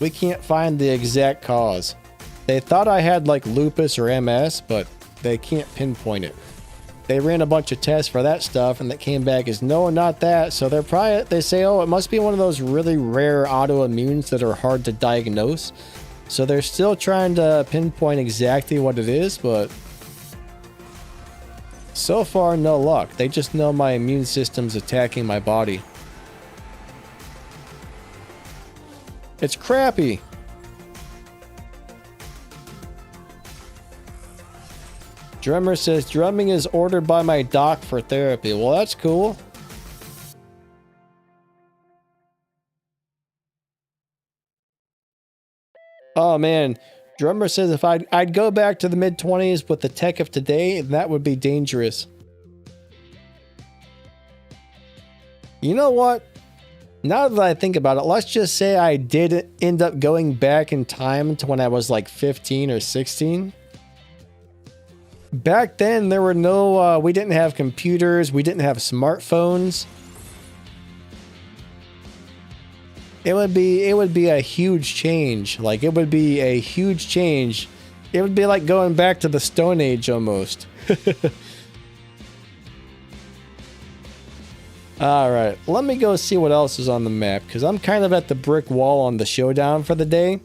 we can't find the exact cause. They thought I had like lupus or MS, but they can't pinpoint it. They ran a bunch of tests for that stuff and that came back as no, not that. So they say, oh, it must be one of those really rare autoimmunes that are hard to diagnose. So they're still trying to pinpoint exactly what it is, but so far no luck. They just know my immune system's attacking my body. It's crappy. Drummer says drumming is ordered by my doc for therapy. Well, that's cool. Oh man, Drummer says if I'd go back to the mid-20s with the tech of today, that would be dangerous. You know what? Now that I think about it, let's just say I did end up going back in time to when I was like 15 or 16. Back then, there were no, we didn't have computers, we didn't have smartphones. It would be a huge change. Like, it would be a huge change. It would be like going back to the Stone Age almost. Alright, let me go see what else is on the map, because I'm kind of at the brick wall on the Showdown for the day.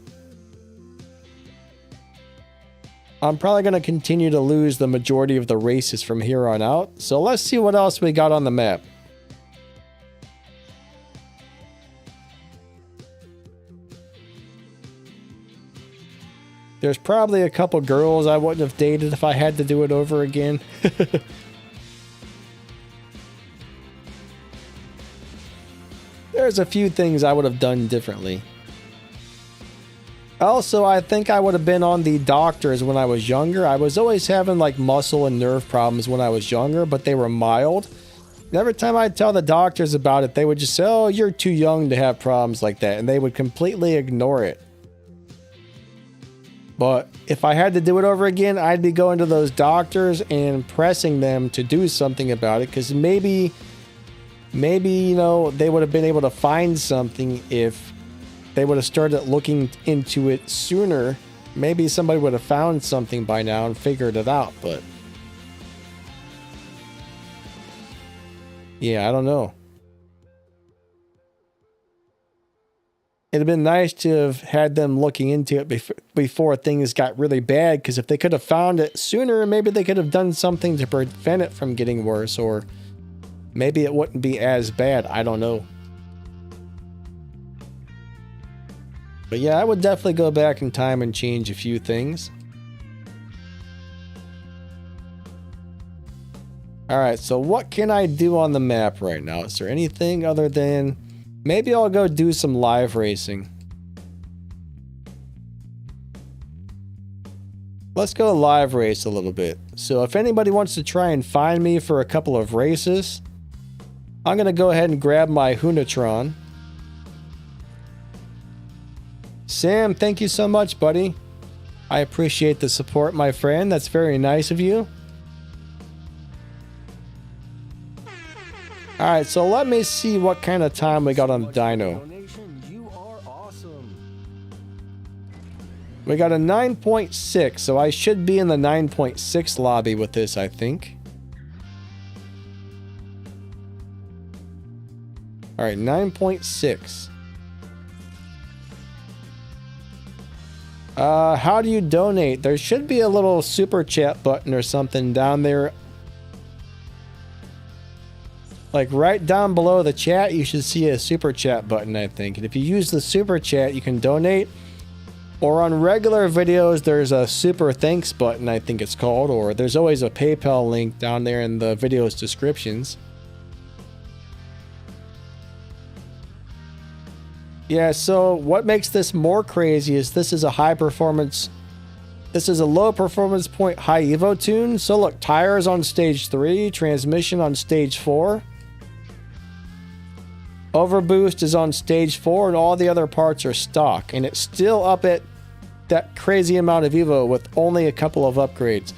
I'm probably going to continue to lose the majority of the races from here on out. So let's see what else we got on the map. There's probably a couple girls I wouldn't have dated if I had to do it over again. There's a few things I would have done differently. Also, I think I would have been on the doctors when I was younger. I was always having like muscle and nerve problems when I was younger, but they were mild. And every time I'd tell the doctors about it, they would just say, oh, you're too young to have problems like that. And they would completely ignore it. But if I had to do it over again, I'd be going to those doctors and pressing them to do something about it. Because maybe, you know, they would have been able to find something if they would have started looking into it sooner. Maybe somebody would have found something by now and figured it out, but yeah, I don't know. It'd have been nice to have had them looking into it before things got really bad, because if they could have found it sooner, maybe they could have done something to prevent it from getting worse, or maybe it wouldn't be as bad. I don't know. But yeah, I would definitely go back in time and change a few things. Alright, so what can I do on the map right now? Is there anything other than... maybe I'll go do some live racing. Let's go live race a little bit. So if anybody wants to try and find me for a couple of races, I'm going to go ahead and grab my Hunatron. Sam, thank you so much, buddy. I appreciate the support, my friend. That's very nice of you. Alright, so let me see what kind of time we got on the dyno. We got a 9.6, so I should be in the 9.6 lobby with this, I think. All right, 9.6. How do you donate? There should be a little super chat button or something down there. Like right down below the chat, you should see a super chat button, I think. And if you use the super chat, you can donate. Or on regular videos, there's a super thanks button, I think it's called. Or there's always a PayPal link down there in the video's descriptions. Yeah, so what makes this more crazy is this is a high performance... This is a low performance point high Evo tune. So look, tires on stage 3, transmission on stage 4. Overboost is on stage 4 and all the other parts are stock. And it's still up at that crazy amount of Evo with only a couple of upgrades.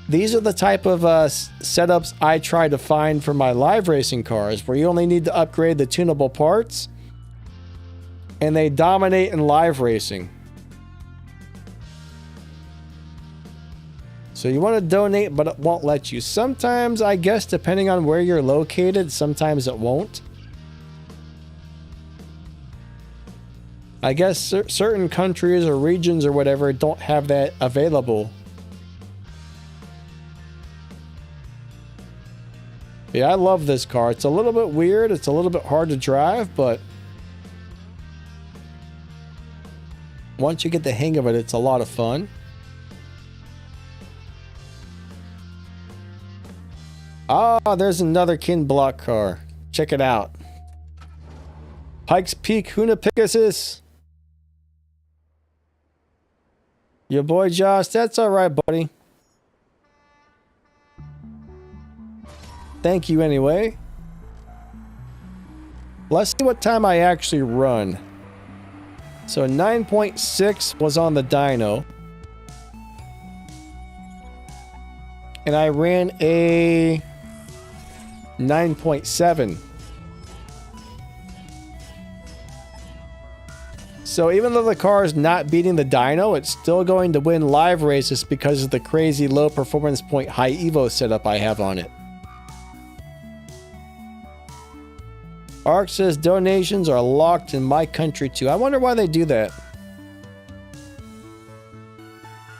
These are the type of setups I try to find for my live racing cars, where you only need to upgrade the tunable parts and they dominate in live racing. So you want to donate, but it won't let you. Sometimes, I guess, depending on where you're located, sometimes it won't. I guess certain countries or regions or whatever don't have that available. Yeah, I love this car. It's a little bit weird. It's a little bit hard to drive, but once you get the hang of it, it's a lot of fun. Ah, there's another Kin Block car. Check it out. Pikes Peak Huna Pegasus. Your boy Josh, that's alright, buddy. Thank you anyway. Let's see what time I actually run. So 9.6 was on the dyno. And I ran a 9.7. So even though the car is not beating the dyno, it's still going to win live races because of the crazy low performance point high Evo setup I have on it. Ark says donations are locked in my country too. I wonder why they do that.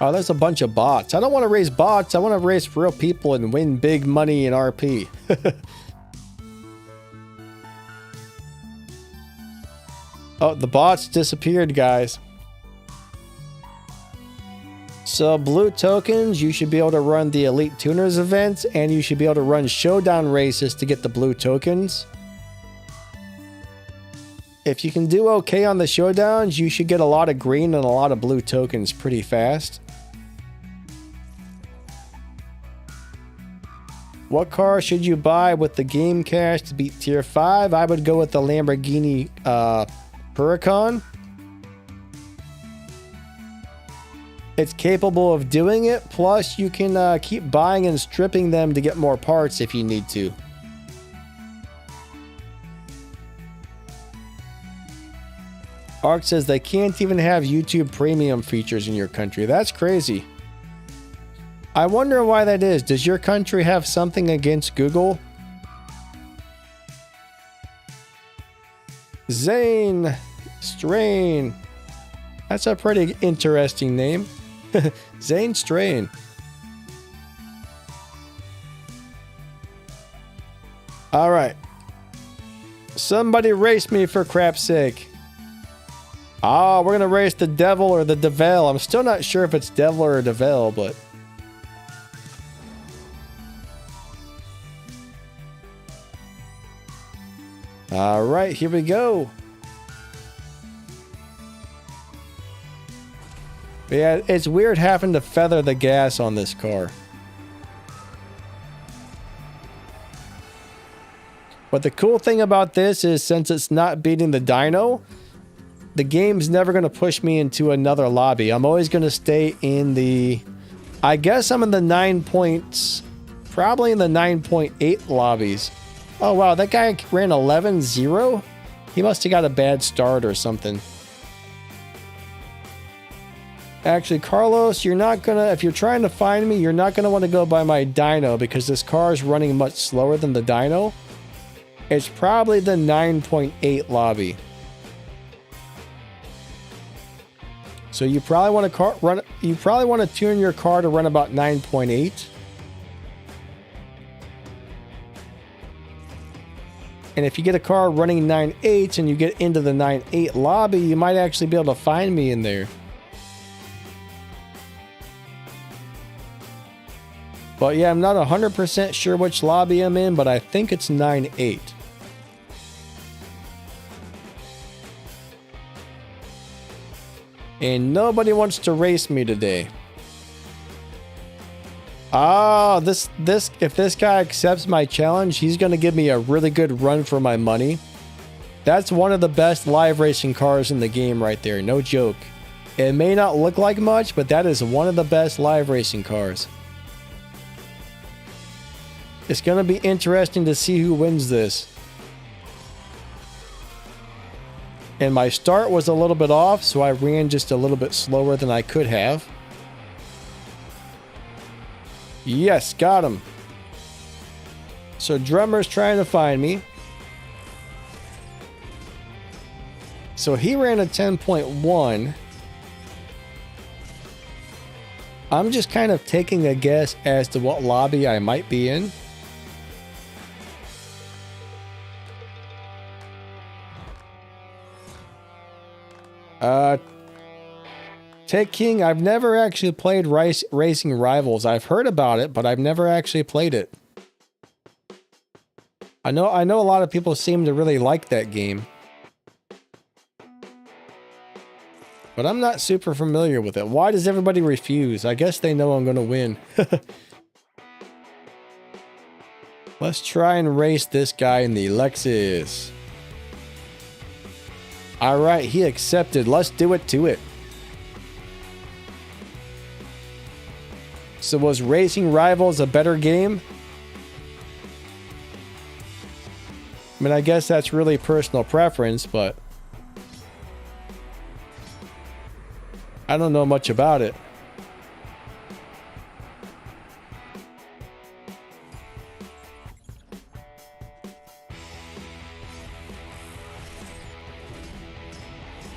Oh, there's a bunch of bots. I don't want to race bots. I want to race real people and win big money in RP. Oh, the bots disappeared, guys. So, blue tokens, you should be able to run the Elite Tuners events, and you should be able to run Showdown races to get the blue tokens. If you can do okay on the Showdowns, you should get a lot of green and a lot of blue tokens pretty fast. What car should you buy with the game cash to beat tier 5? I would go with the Lamborghini Huracan. It's capable of doing it, plus you can keep buying and stripping them to get more parts if you need to. Ark says they can't even have YouTube Premium features in your country. That's crazy. I wonder why that is. Does your country have something against Google? Zane Strain. That's a pretty interesting name. Zane Strain. All right. Somebody race me for crap's sake. Ah, we're going to race the Devil or the Devil. I'm still not sure if it's Devil or Devil, but... All right, here we go. Yeah, it's weird having to feather the gas on this car. But the cool thing about this is, since it's not beating the dyno, the game's never going to push me into another lobby. I'm always going to stay in the... I guess I'm in the 9 points... Probably in the 9.8 lobbies. Oh, wow, that guy ran 11-0? He must have got a bad start or something. Actually, Carlos, you're not going to... If you're trying to find me, you're not going to want to go by my dyno because this car is running much slower than the dyno. It's probably the 9.8 lobby. So you probably want to tune your car to run about 9.8. And if you get a car running 9.8 and you get into the 9.8 lobby, you might actually be able to find me in there. But yeah, I'm not 100% sure which lobby I'm in, but I think it's 9.8. And nobody wants to race me today. Ah, if this guy accepts my challenge, he's going to give me a really good run for my money. That's one of the best live racing cars in the game right there, no joke. It may not look like much, but that is one of the best live racing cars. It's going to be interesting to see who wins this. And my start was a little bit off, so I ran just a little bit slower than I could have. Yes, got him. So Drummer's trying to find me. So he ran a 10.1. I'm just kind of taking a guess as to what lobby I might be in. Take King, I've never actually played Racing Rivals. I've heard about it, but I've never actually played it. I know a lot of people seem to really like that game. But I'm not super familiar with it. Why does everybody refuse? I guess they know I'm going to win. Let's try and race this guy in the Lexus. Alright, he accepted. Let's do it to it. So was Racing Rivals a better game? I mean, I guess that's really personal preference, but I don't know much about it.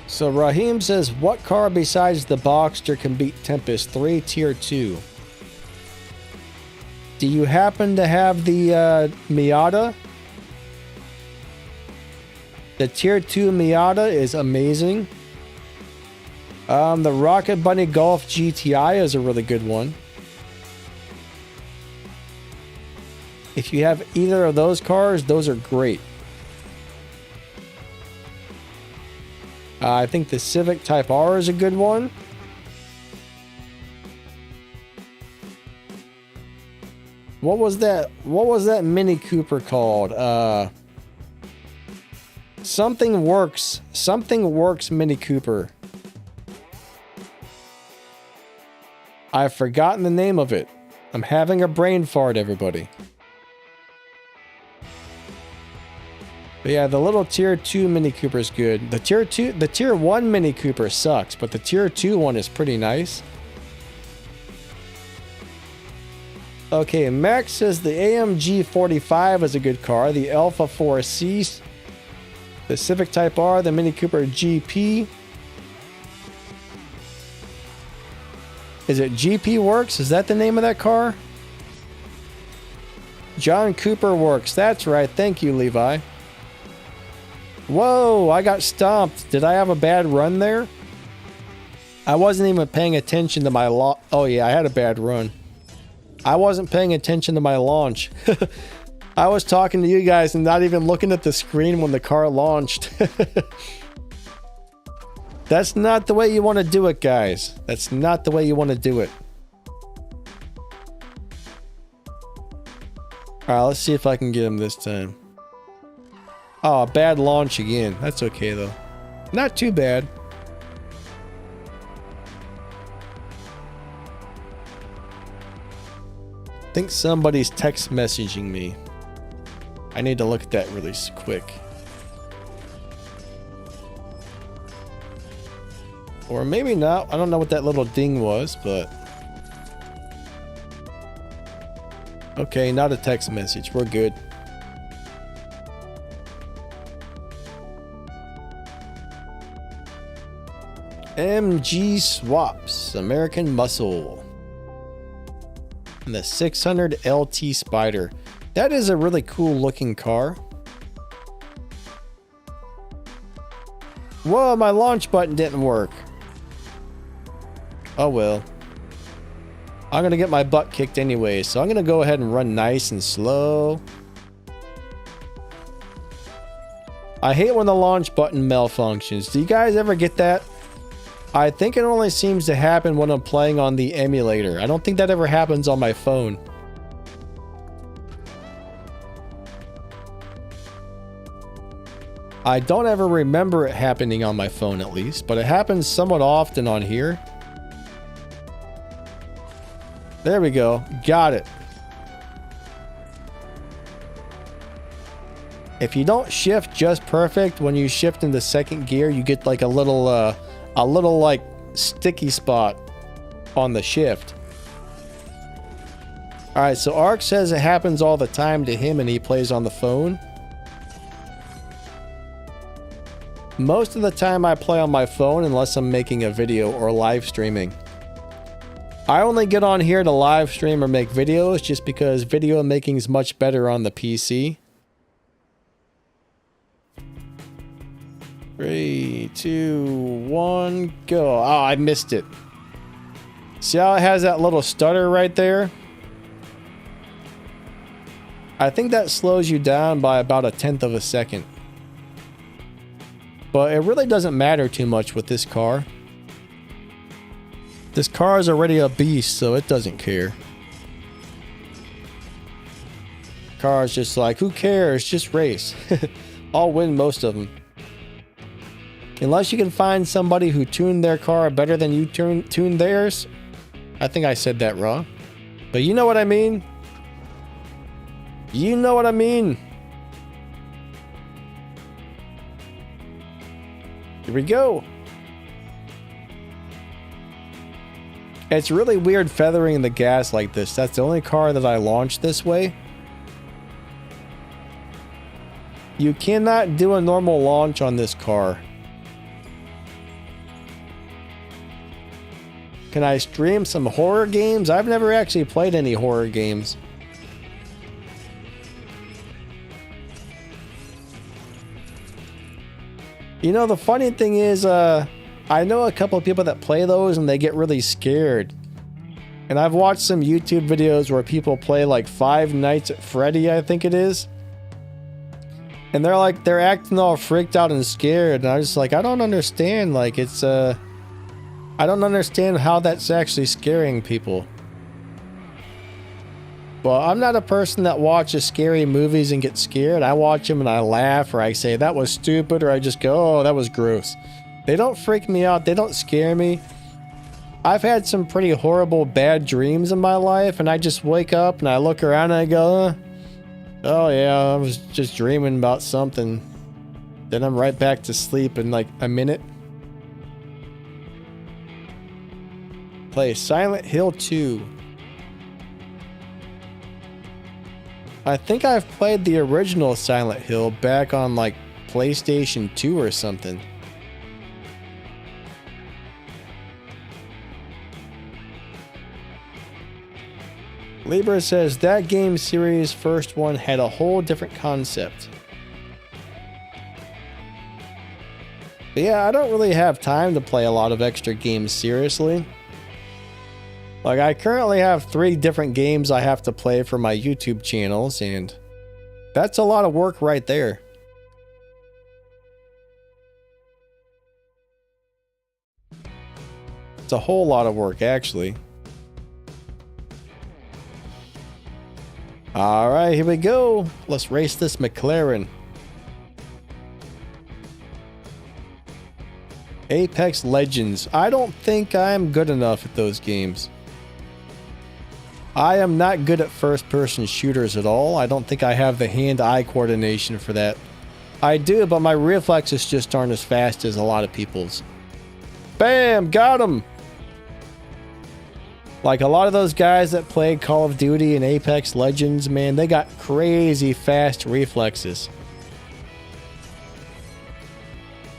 So Raheem says, what car besides the Boxster can beat Tempest 3 Tier 2? Do you happen to have the Miata? The Tier 2 Miata is amazing. The Rocket Bunny Golf GTI is a really good one. If you have either of those cars, those are great. I think the Civic Type R is a good one. What was that? What was that Mini Cooper called? Something Works. Something Works Mini Cooper. I've forgotten the name of it. I'm having a brain fart, everybody. But yeah, the little Tier 2 Mini Cooper is good. The Tier 1 Mini Cooper sucks, but the Tier 2 one is pretty nice. Okay, Max says the AMG 45 is a good car. The Alpha 4C, the Civic Type R, the Mini Cooper GP. Is it GP Works? Is that the name of that car? John Cooper Works. That's right. Thank you, Levi. Whoa, I got stomped. Did I have a bad run there? I wasn't even paying attention to my oh yeah, I had a bad run. I wasn't paying attention to my launch. I was talking to you guys and not even looking at the screen when the car launched. That's not the way you want to do it, guys. That's not the way you want to do it. Alright, let's see if I can get him this time. Oh, bad launch again. That's okay, though. Not too bad. I think somebody's text messaging me. I need to look at that really quick. Or maybe not. I don't know what that little ding was, but... Okay, not a text message. We're good. MG Swaps, American Muscle. And the 600 LT Spider. That is a really cool looking car. Whoa, my launch button didn't work. Oh well. I'm gonna get my butt kicked anyway, so I'm gonna go ahead and run nice and slow. I hate when the launch button malfunctions. Do you guys ever get that? I think it only seems to happen when I'm playing on the emulator. I don't think that ever happens on my phone. I don't ever remember it happening on my phone at least, but it happens somewhat often on here. There we go. Got it. If you don't shift just perfect, when you shift into second gear, you get like a little like sticky spot on the shift. All right, so Ark says it happens all the time to him and he plays on the phone. Most of the time I play on my phone unless I'm making a video or live streaming. I only get on here to live stream or make videos just because video making is much better on the PC. 3, 2, 1, go. Oh, I missed it. See how it has that little stutter right there? I think that slows you down by about 1/10 of a second. But it really doesn't matter too much with this car. This car is already a beast, so it doesn't care. Car's just like, who cares? Just race. I'll win most of them. Unless you can find somebody who tuned their car better than you tuned theirs. I think I said that wrong. But you know what I mean. You know what I mean. Here we go. It's really weird feathering the gas like this. That's the only car that I launched this way. You cannot do a normal launch on this car. Can I stream some horror games? I've never actually played any horror games. You know, the funny thing is, I know a couple of people that play those and they get really scared. And I've watched some YouTube videos where people play like Five Nights at Freddy, I think it is. And they're acting all freaked out and scared. And I'm just like, I don't understand. Like, it's, I don't understand how that's actually scaring people. Well, I'm not a person that watches scary movies and gets scared. I watch them and I laugh, or I say, that was stupid, or I just go, oh, that was gross. They don't freak me out. They don't scare me. I've had some pretty horrible, bad dreams in my life, and I just wake up and I look around and I go, oh yeah, I was just dreaming about something. Then I'm right back to sleep in like a minute. Play Silent Hill 2. I think I've played the original Silent Hill back on like PlayStation 2 or something. Libra says that game series first one had a whole different concept. But yeah, I don't really have time to play a lot of extra games seriously. Like, I currently have 3 different games I have to play for my YouTube channels, and that's a lot of work right there. It's a whole lot of work, actually. Alright, here we go. Let's race this McLaren. Apex Legends. I don't think I'm good enough at those games. I am not good at first-person shooters at all. I don't think I have the hand-eye coordination for that. I do, but my reflexes just aren't as fast as a lot of people's. Bam! Got him! Like, a lot of those guys that play Call of Duty and Apex Legends, man, they got crazy fast reflexes.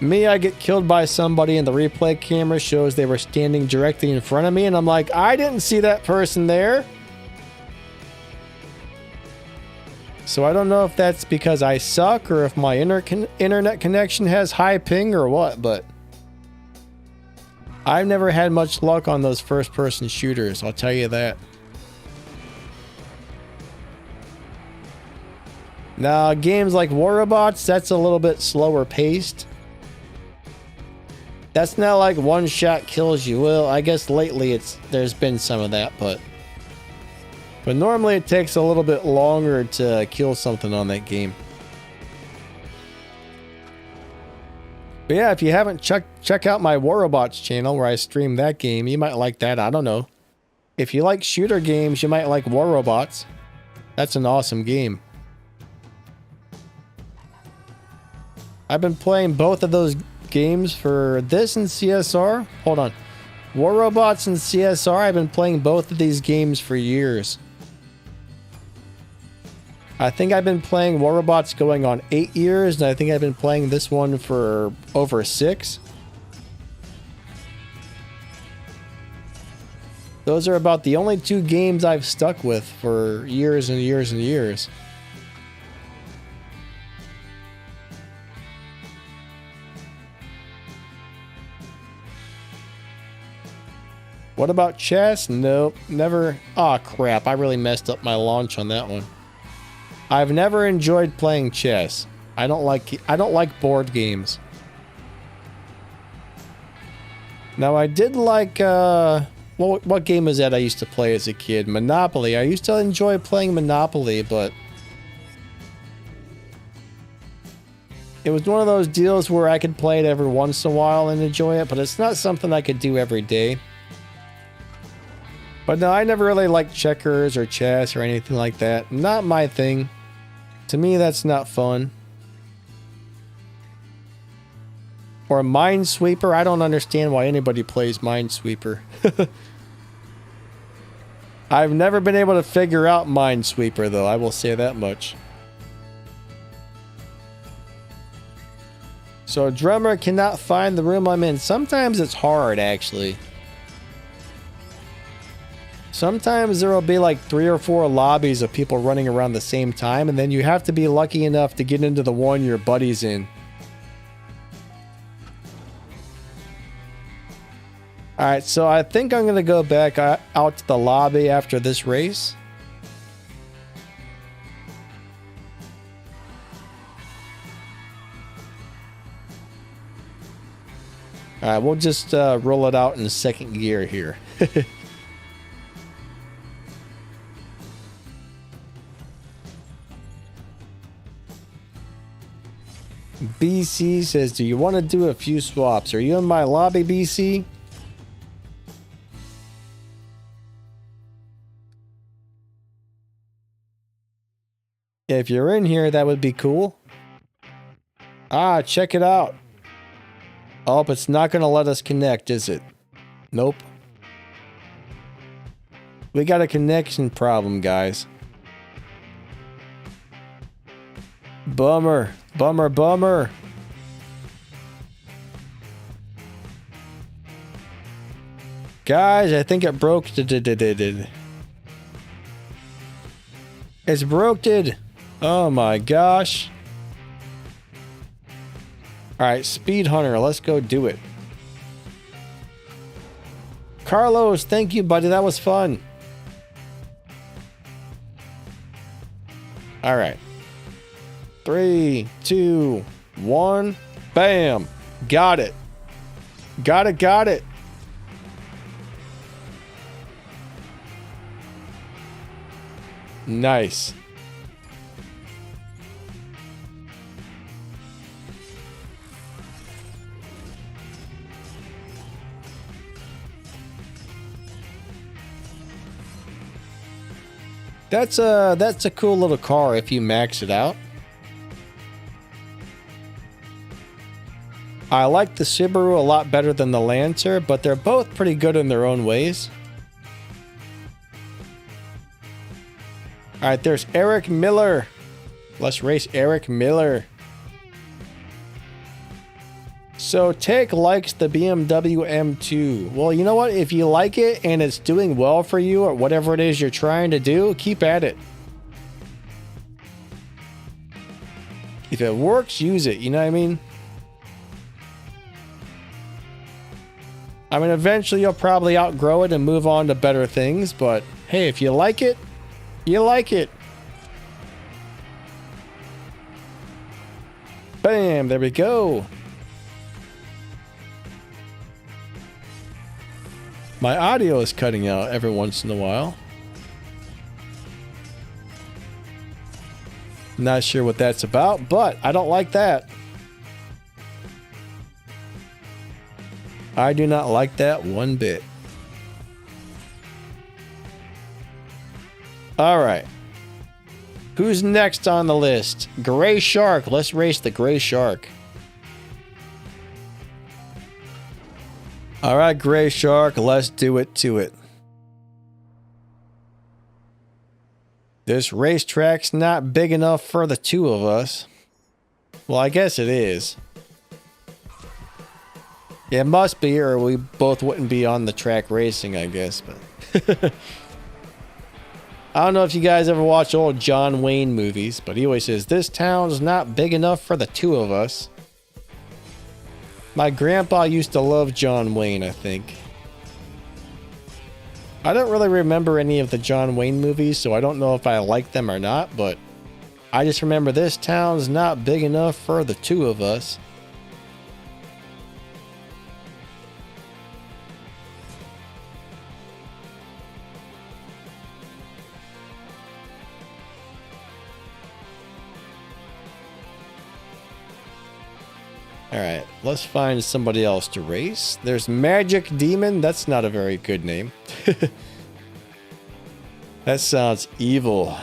Me, I get killed by somebody and the replay camera shows they were standing directly in front of me and I'm like, I didn't see that person there. So I don't know if that's because I suck or if my internet connection has high ping or what, but I've never had much luck on those first-person shooters, I'll tell you that. Now, games like War Robots, that's a little bit slower paced. That's not like one shot kills you. Well, I guess lately there's been some of that, but normally it takes a little bit longer to kill something on that game. But yeah, if you haven't check out my War Robots channel where I stream that game, you might like that. I don't know. If you like shooter games, you might like War Robots. That's an awesome game. I've been playing both of those games for this and CSR. Hold on. War Robots and CSR, I've been playing both of these games for years. I think I've been playing War Robots going on 8 years, and I think I've been playing this one for over 6. Those are about the only 2 games I've stuck with for years and years and years. What about chess? Nope, never. Aw, crap. I really messed up my launch on that one. I've never enjoyed playing chess. I don't like board games. Now, I did like, what game is that I used to play as a kid? Monopoly. I used to enjoy playing Monopoly, but it was one of those deals where I could play it every once in a while and enjoy it, but it's not something I could do every day. But no, I never really liked checkers or chess or anything like that. Not my thing. To me, that's not fun. Or Minesweeper. I don't understand why anybody plays Minesweeper. I've never been able to figure out Minesweeper, though. I will say that much. So a drummer cannot find the room I'm in. Sometimes it's hard, actually. Sometimes there will be like 3 or 4 lobbies of people running around the same time, and then you have to be lucky enough to get into the one your buddy's in. Alright, so I think I'm going to go back out to the lobby after this race. Alright, we'll just roll it out in second gear here. BC says, do you want to do a few swaps? Are you in my lobby, BC? If you're in here, that would be cool. Ah, check it out. Oh, it's not going to let us connect, is it? Nope. We got a connection problem, guys. Bummer. Bummer, bummer. Guys, I think it broke. It's broke. Oh my gosh. Alright, Speed Hunter, let's go do it. Carlos, thank you, buddy. That was fun. Alright. 3, 2, 1. Bam. Got it. Got it. Nice. That's a cool little car if you max it out. I like the Subaru a lot better than the Lancer, but they're both pretty good in their own ways. Alright, there's Eric Miller. Let's race Eric Miller. So Take likes the BMW M2. Well, you know what? If you like it and it's doing well for you or whatever it is you're trying to do, keep at it. If it works, use it. You know what I mean? I mean, eventually you'll probably outgrow it and move on to better things, but hey, if you like it, you like it. Bam, there we go. My audio is cutting out every once in a while. Not sure what that's about, but I don't like that. I do not like that one bit. All right. Who's next on the list? Gray Shark. Let's race the Gray Shark. All right, Gray Shark. Let's do it to it. This racetrack's not big enough for the two of us. Well, I guess it is. It must be, or we both wouldn't be on the track racing, I guess. But I don't know if you guys ever watch old John Wayne movies, but he always says, this town's not big enough for the two of us. My grandpa used to love John Wayne, I think. I don't really remember any of the John Wayne movies, so I don't know if I like them or not, but I just remember this town's not big enough for the two of us. Alright, let's find somebody else to race. There's Magic Demon. That's not a very good name. That sounds evil.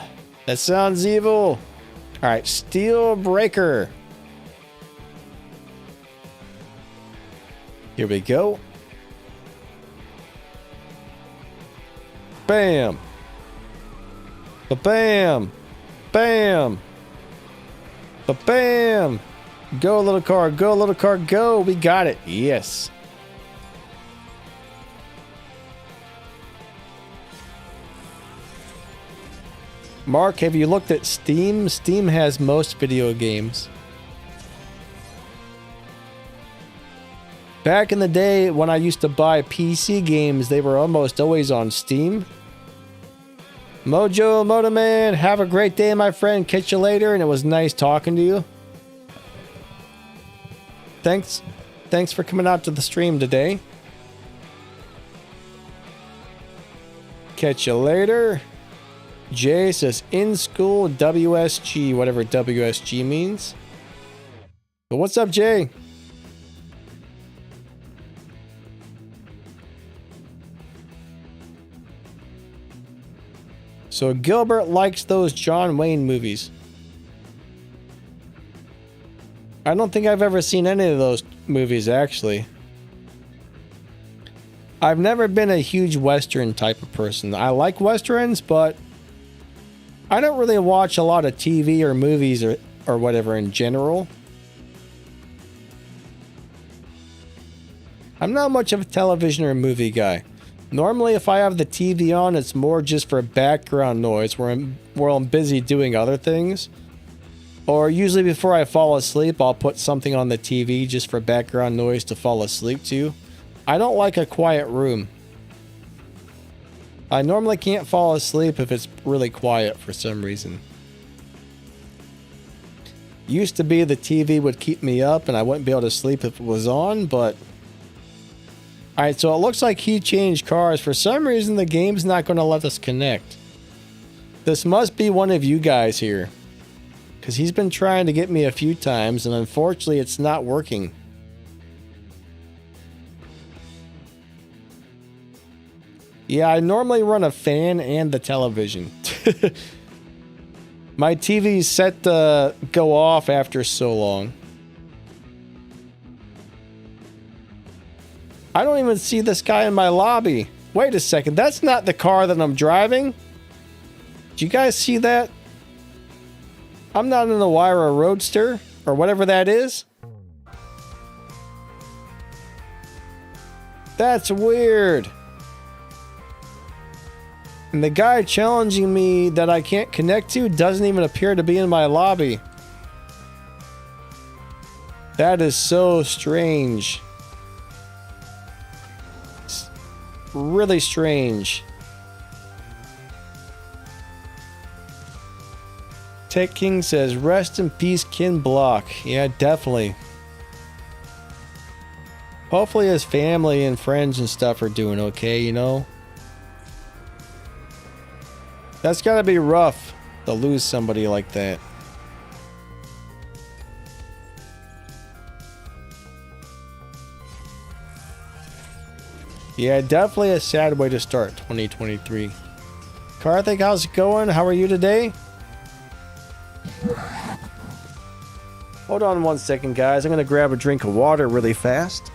That sounds evil. Alright, Steel Breaker. Here we go. Bam. Ba-bam. Bam. Ba-bam. Go, little car. Go, little car. Go. We got it. Yes. Mark, have you looked at Steam? Steam has most video games. Back in the day when I used to buy PC games, they were almost always on Steam. Mojo Motoman, have a great day, my friend. Catch you later, and it was nice talking to you. Thanks for coming out to the stream today. Catch you later. Jay says in school WSG, whatever WSG means. But what's up, Jay? So Gilbert likes those John Wayne movies. I don't think I've ever seen any of those movies, actually. I've never been a huge Western type of person. I like Westerns, but I don't really watch a lot of TV or movies or whatever in general. I'm not much of a television or movie guy. Normally, if I have the TV on, it's more just for background noise where I'm busy doing other things. Or usually before I fall asleep, I'll put something on the TV just for background noise to fall asleep to. I don't like a quiet room. I normally can't fall asleep if it's really quiet for some reason. Used to be the TV would keep me up and I wouldn't be able to sleep if it was on, but... Alright, so it looks like he changed cars. For some reason, the game's not going to let us connect. This must be one of you guys here. Because he's been trying to get me a few times, and unfortunately, it's not working. Yeah, I normally run a fan and the television. My TV's set to go off after so long. I don't even see this guy in my lobby. Wait a second, that's not the car that I'm driving. Do you guys see that? I'm not in the Wyra Roadster, or whatever that is. That's weird. And the guy challenging me that I can't connect to doesn't even appear to be in my lobby. That is so strange. It's really strange. Tech King says, rest in peace, Kin Block. Yeah, definitely. Hopefully his family and friends and stuff are doing okay, you know? That's gotta be rough to lose somebody like that. Yeah, definitely a sad way to start 2023. Karthik, how's it going? How are you today? Hold on one second, guys. I'm gonna grab a drink of water really fast.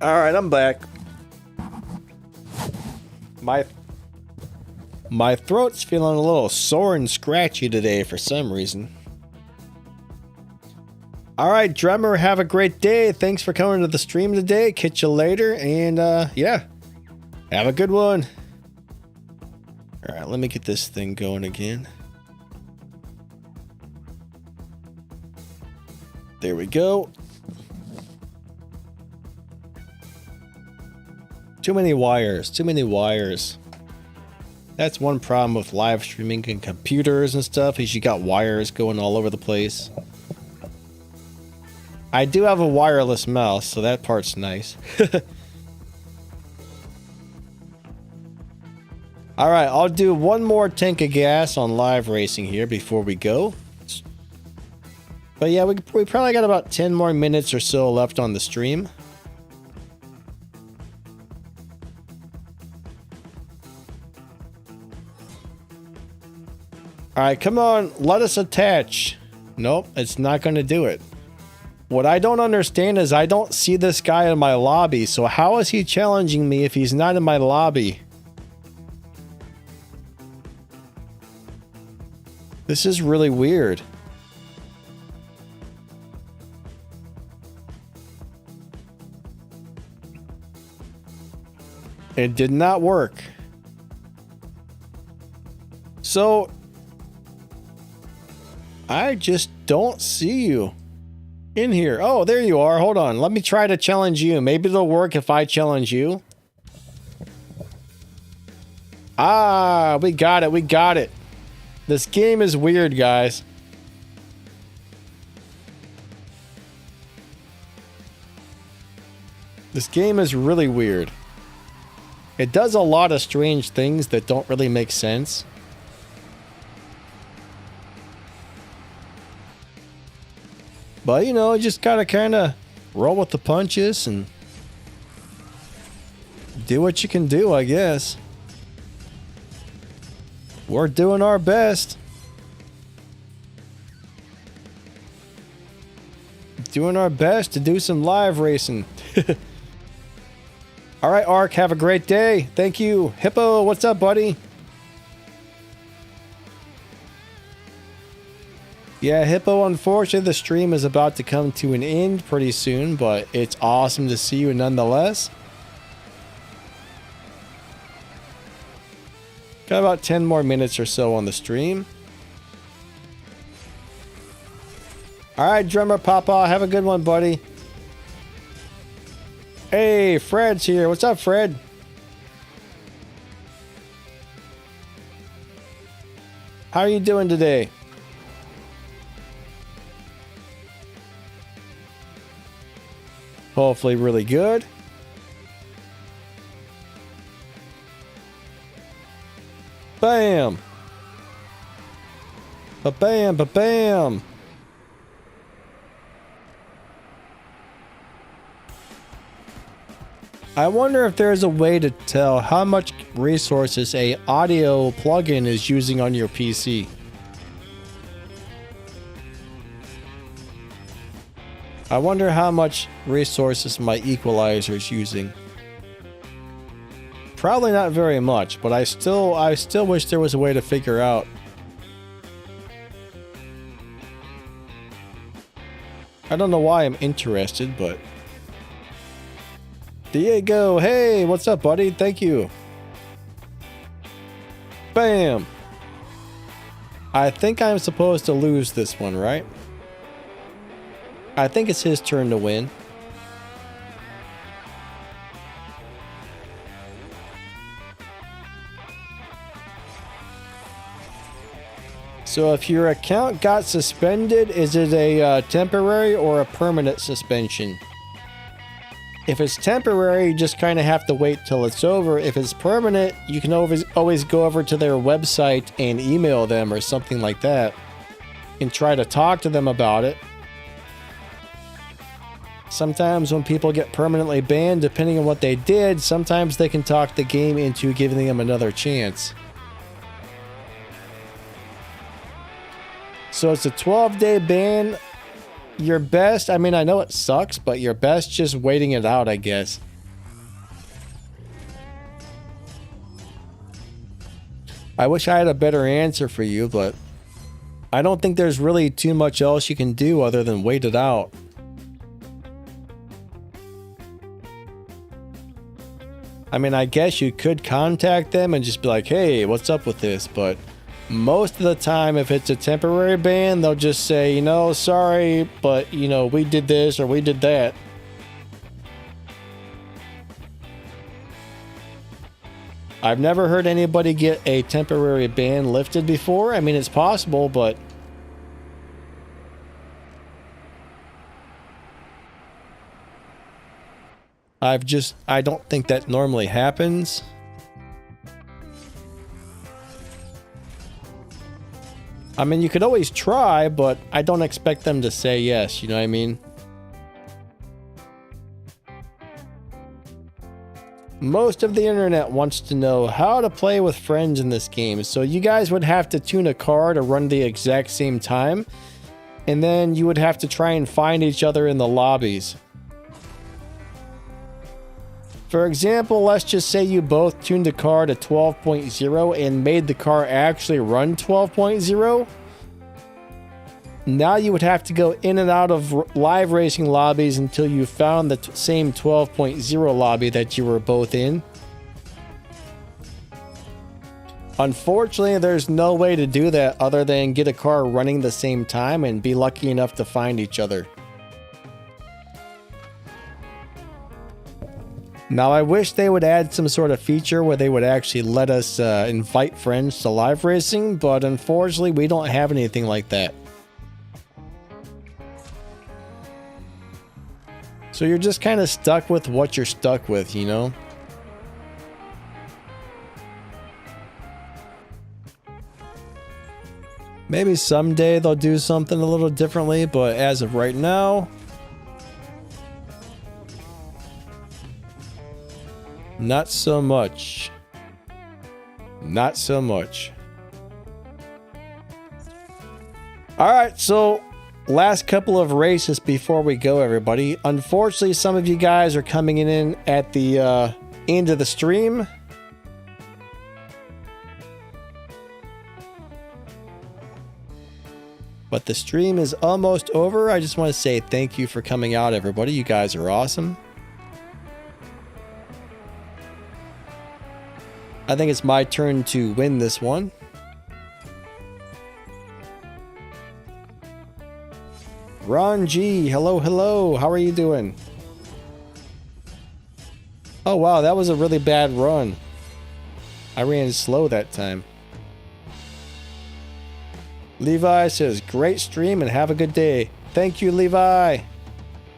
All right, I'm back. My throat's feeling a little sore and scratchy today for some reason. All right, drummer, have a great day. Thanks for coming to the stream today. Catch you later, and yeah, have a good one. All right, let me get this thing going again. There we go. Too many wires, too many wires. That's one problem with live streaming and computers and stuff, is you got wires going all over the place. I do have a wireless mouse, so that part's nice. Alright, I'll do one more tank of gas on live racing here before we go. But yeah, we probably got about 10 more minutes or so left on the stream. Alright, come on, let us attach. Nope, it's not going to do it. What I don't understand is I don't see this guy in my lobby, so how is he challenging me if he's not in my lobby? This is really weird. It did not work. So I just don't see you in here. Oh, there you are. Hold on. Let me try to challenge you. Maybe it'll work if I challenge you. Ah, we got it. We got it. This game is weird, guys. This game is really weird. It does a lot of strange things that don't really make sense. But, you know, you just gotta kind of roll with the punches and do what you can do, I guess. We're doing our best. Doing our best to do some live racing. All right, Ark, have a great day. Thank you. Hippo, what's up, buddy? Yeah, Hippo, unfortunately, the stream is about to come to an end pretty soon, but it's awesome to see you nonetheless. Got about 10 more minutes or so on the stream. All right, Drummer Papa, have a good one, buddy. Hey, Fred's here. What's up, Fred? How are you doing today? Hopefully really good. Bam. Ba-bam, ba-bam. I wonder if there's a way to tell how much resources a audio plugin is using on your PC. I wonder how much resources my equalizer is using. Probably not very much, but I still wish there was a way to figure out. I don't know why I'm interested, but Diego, hey, what's up, buddy? Thank you. Bam. I think I'm supposed to lose this one, right? I think it's his turn to win. So if your account got suspended, is it a temporary or a permanent suspension? If it's temporary, you just kind of have to wait till it's over. If it's permanent, you can always go over to their website and email them or something like that and try to talk to them about it. Sometimes when people get permanently banned, depending on what they did, sometimes they can talk the game into giving them another chance. So it's a 12-day ban. Your best, I mean, I know it sucks, but your best just waiting it out, I guess. I wish I had a better answer for you, but I don't think there's really too much else you can do other than wait it out. I mean, I guess you could contact them and just be like, hey, what's up with this? But most of the time, if it's a temporary ban, they'll just say, you know, sorry, but, you know, we did this or we did that. I've never heard anybody get a temporary ban lifted before. I mean, it's possible, but I don't think that normally happens. I mean, you could always try, but I don't expect them to say yes, you know what I mean? Most of the internet wants to know how to play with friends in this game, so you guys would have to tune a car to run the exact same time, and then you would have to try and find each other in the lobbies. For example, let's just say you both tuned the car to 12.0 and made the car actually run 12.0. Now you would have to go in and out of live racing lobbies until you found the same 12.0 lobby that you were both in. Unfortunately, there's no way to do that other than get a car running the same time and be lucky enough to find each other. Now, I wish they would add some sort of feature where they would actually let us invite friends to live racing, but unfortunately, we don't have anything like that. So you're just kind of stuck with what you're stuck with, you know? Maybe someday they'll do something a little differently, but as of right now, not so much. Not so much. All right, so last couple of races before we go, everybody. Unfortunately, some of you guys are coming in at the into the stream. But the stream is almost over. I just want to say thank you for coming out, everybody. You guys are awesome. I think it's my turn to win this one. Ron G, hello, hello. How are you doing? Oh, wow, that was a really bad run. I ran slow that time. Levi says, great stream and have a good day. Thank you, Levi.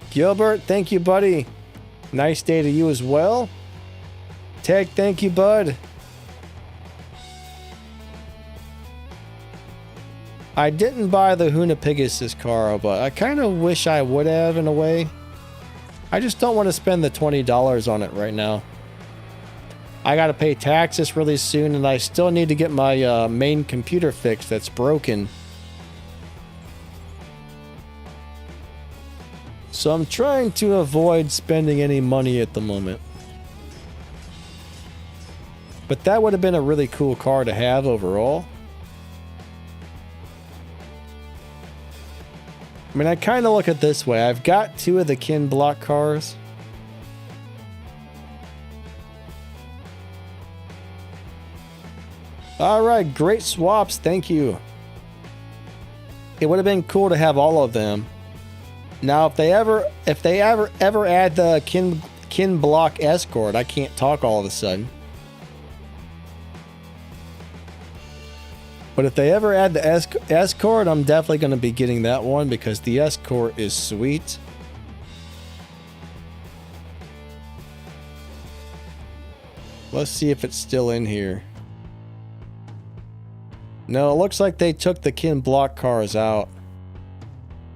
Gilbert, thank you, buddy. Nice day to you as well. Tag, thank you, bud. I didn't buy the Pegasus car, but I kind of wish I would have in a way. I just don't want to spend the $20 on it right now. I got to pay taxes really soon, and I still need to get my main computer fixed that's broken. So I'm trying to avoid spending any money at the moment. But that would have been a really cool car to have overall. I mean, I kind of look at it this way. I've got 2 of the Kin block cars. Alright, great swaps, thank you. It would have been cool to have all of them. Now, if they ever add the Kin block Escort, I can't talk all of a sudden. But if they ever add the Escort, I'm definitely going to be getting that one because the Escort is sweet. Let's see if it's still in here. No, it looks like they took the Kin block cars out.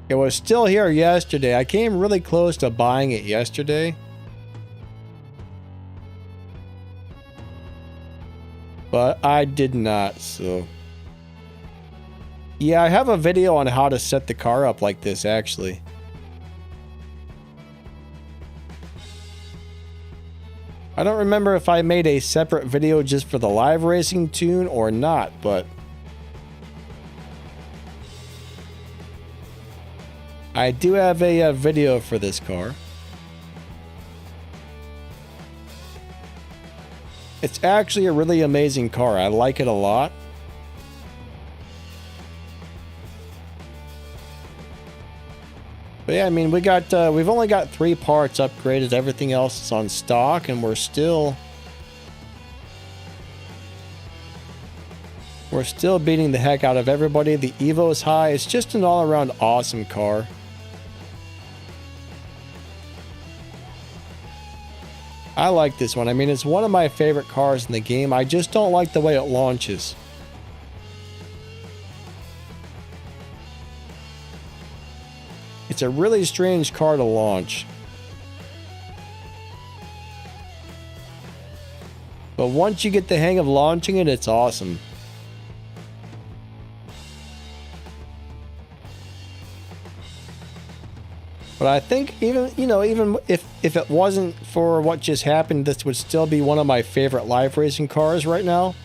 It was still here yesterday. I came really close to buying it yesterday. But I did not, so... Yeah, I have a video on how to set the car up like this, actually. I don't remember if I made a separate video just for the live racing tune or not, but... I do have a video for this car. It's actually a really amazing car. I like it a lot. But yeah, I mean, we've only got 3 parts upgraded. Everything else is on stock, and we're still beating the heck out of everybody. The Evo is high. It's just an all-around awesome car. I like this one. I mean, it's one of my favorite cars in the game. I just don't like the way it launches. It's a really strange car to launch. But once you get the hang of launching it, it's awesome. But I think even if it wasn't for what just happened, this would still be one of my favorite live racing cars right now.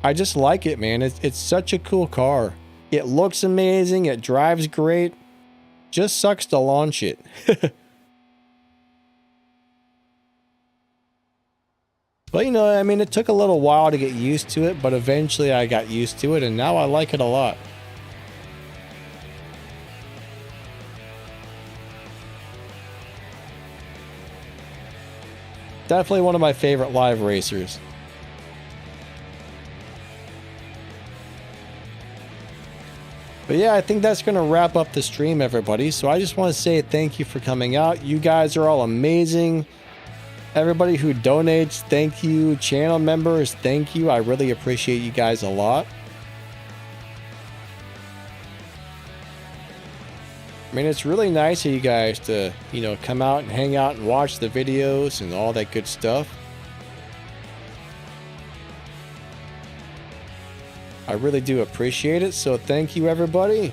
I just like it, man. It's such a cool car. It looks amazing. It drives great. Just sucks to launch it. But I mean, it took a little while to get used to it, but eventually I got used to it, and now I like it a lot. Definitely one of my favorite live racers. But yeah, I think that's going to wrap up the stream, everybody. So I just want to say thank you for coming out. You guys are all amazing. Everybody who donates, thank you. Channel members, thank you. I really appreciate you guys a lot. I mean, it's really nice of you guys to, come out and hang out and watch the videos and all that good stuff. I really do appreciate it, so thank you, everybody.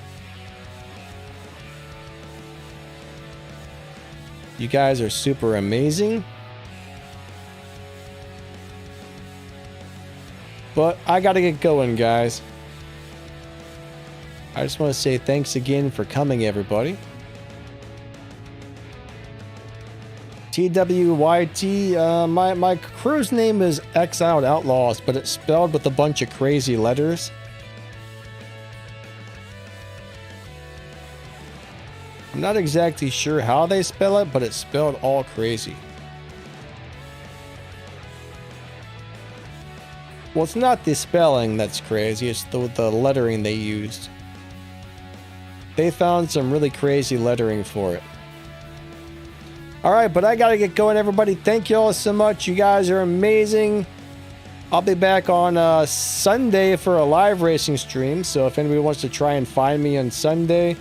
You guys are super amazing. But I gotta get going, guys. I just want to say thanks again for coming, everybody. TWYT, my crew's name is Exiled Outlaws, but it's spelled with a bunch of crazy letters. I'm not exactly sure how they spell it, but it's spelled all crazy. Well, it's not the spelling that's crazy, it's the lettering they used. They found some really crazy lettering for it. Alright, but I gotta get going, everybody. Thank you all so much. You guys are amazing. I'll be back on Sunday for a live racing stream, so if anybody wants to try and find me on Sunday,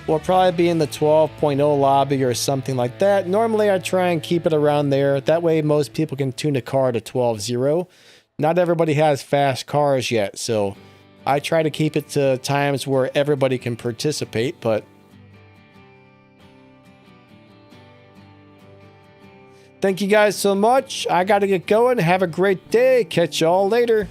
we'll probably be in the 12.0 lobby or something like that. Normally, I try and keep it around there. That way, most people can tune a car to 12.0. Not everybody has fast cars yet, so I try to keep it to times where everybody can participate, but thank you guys so much. I gotta get going. Have a great day. Catch y'all later.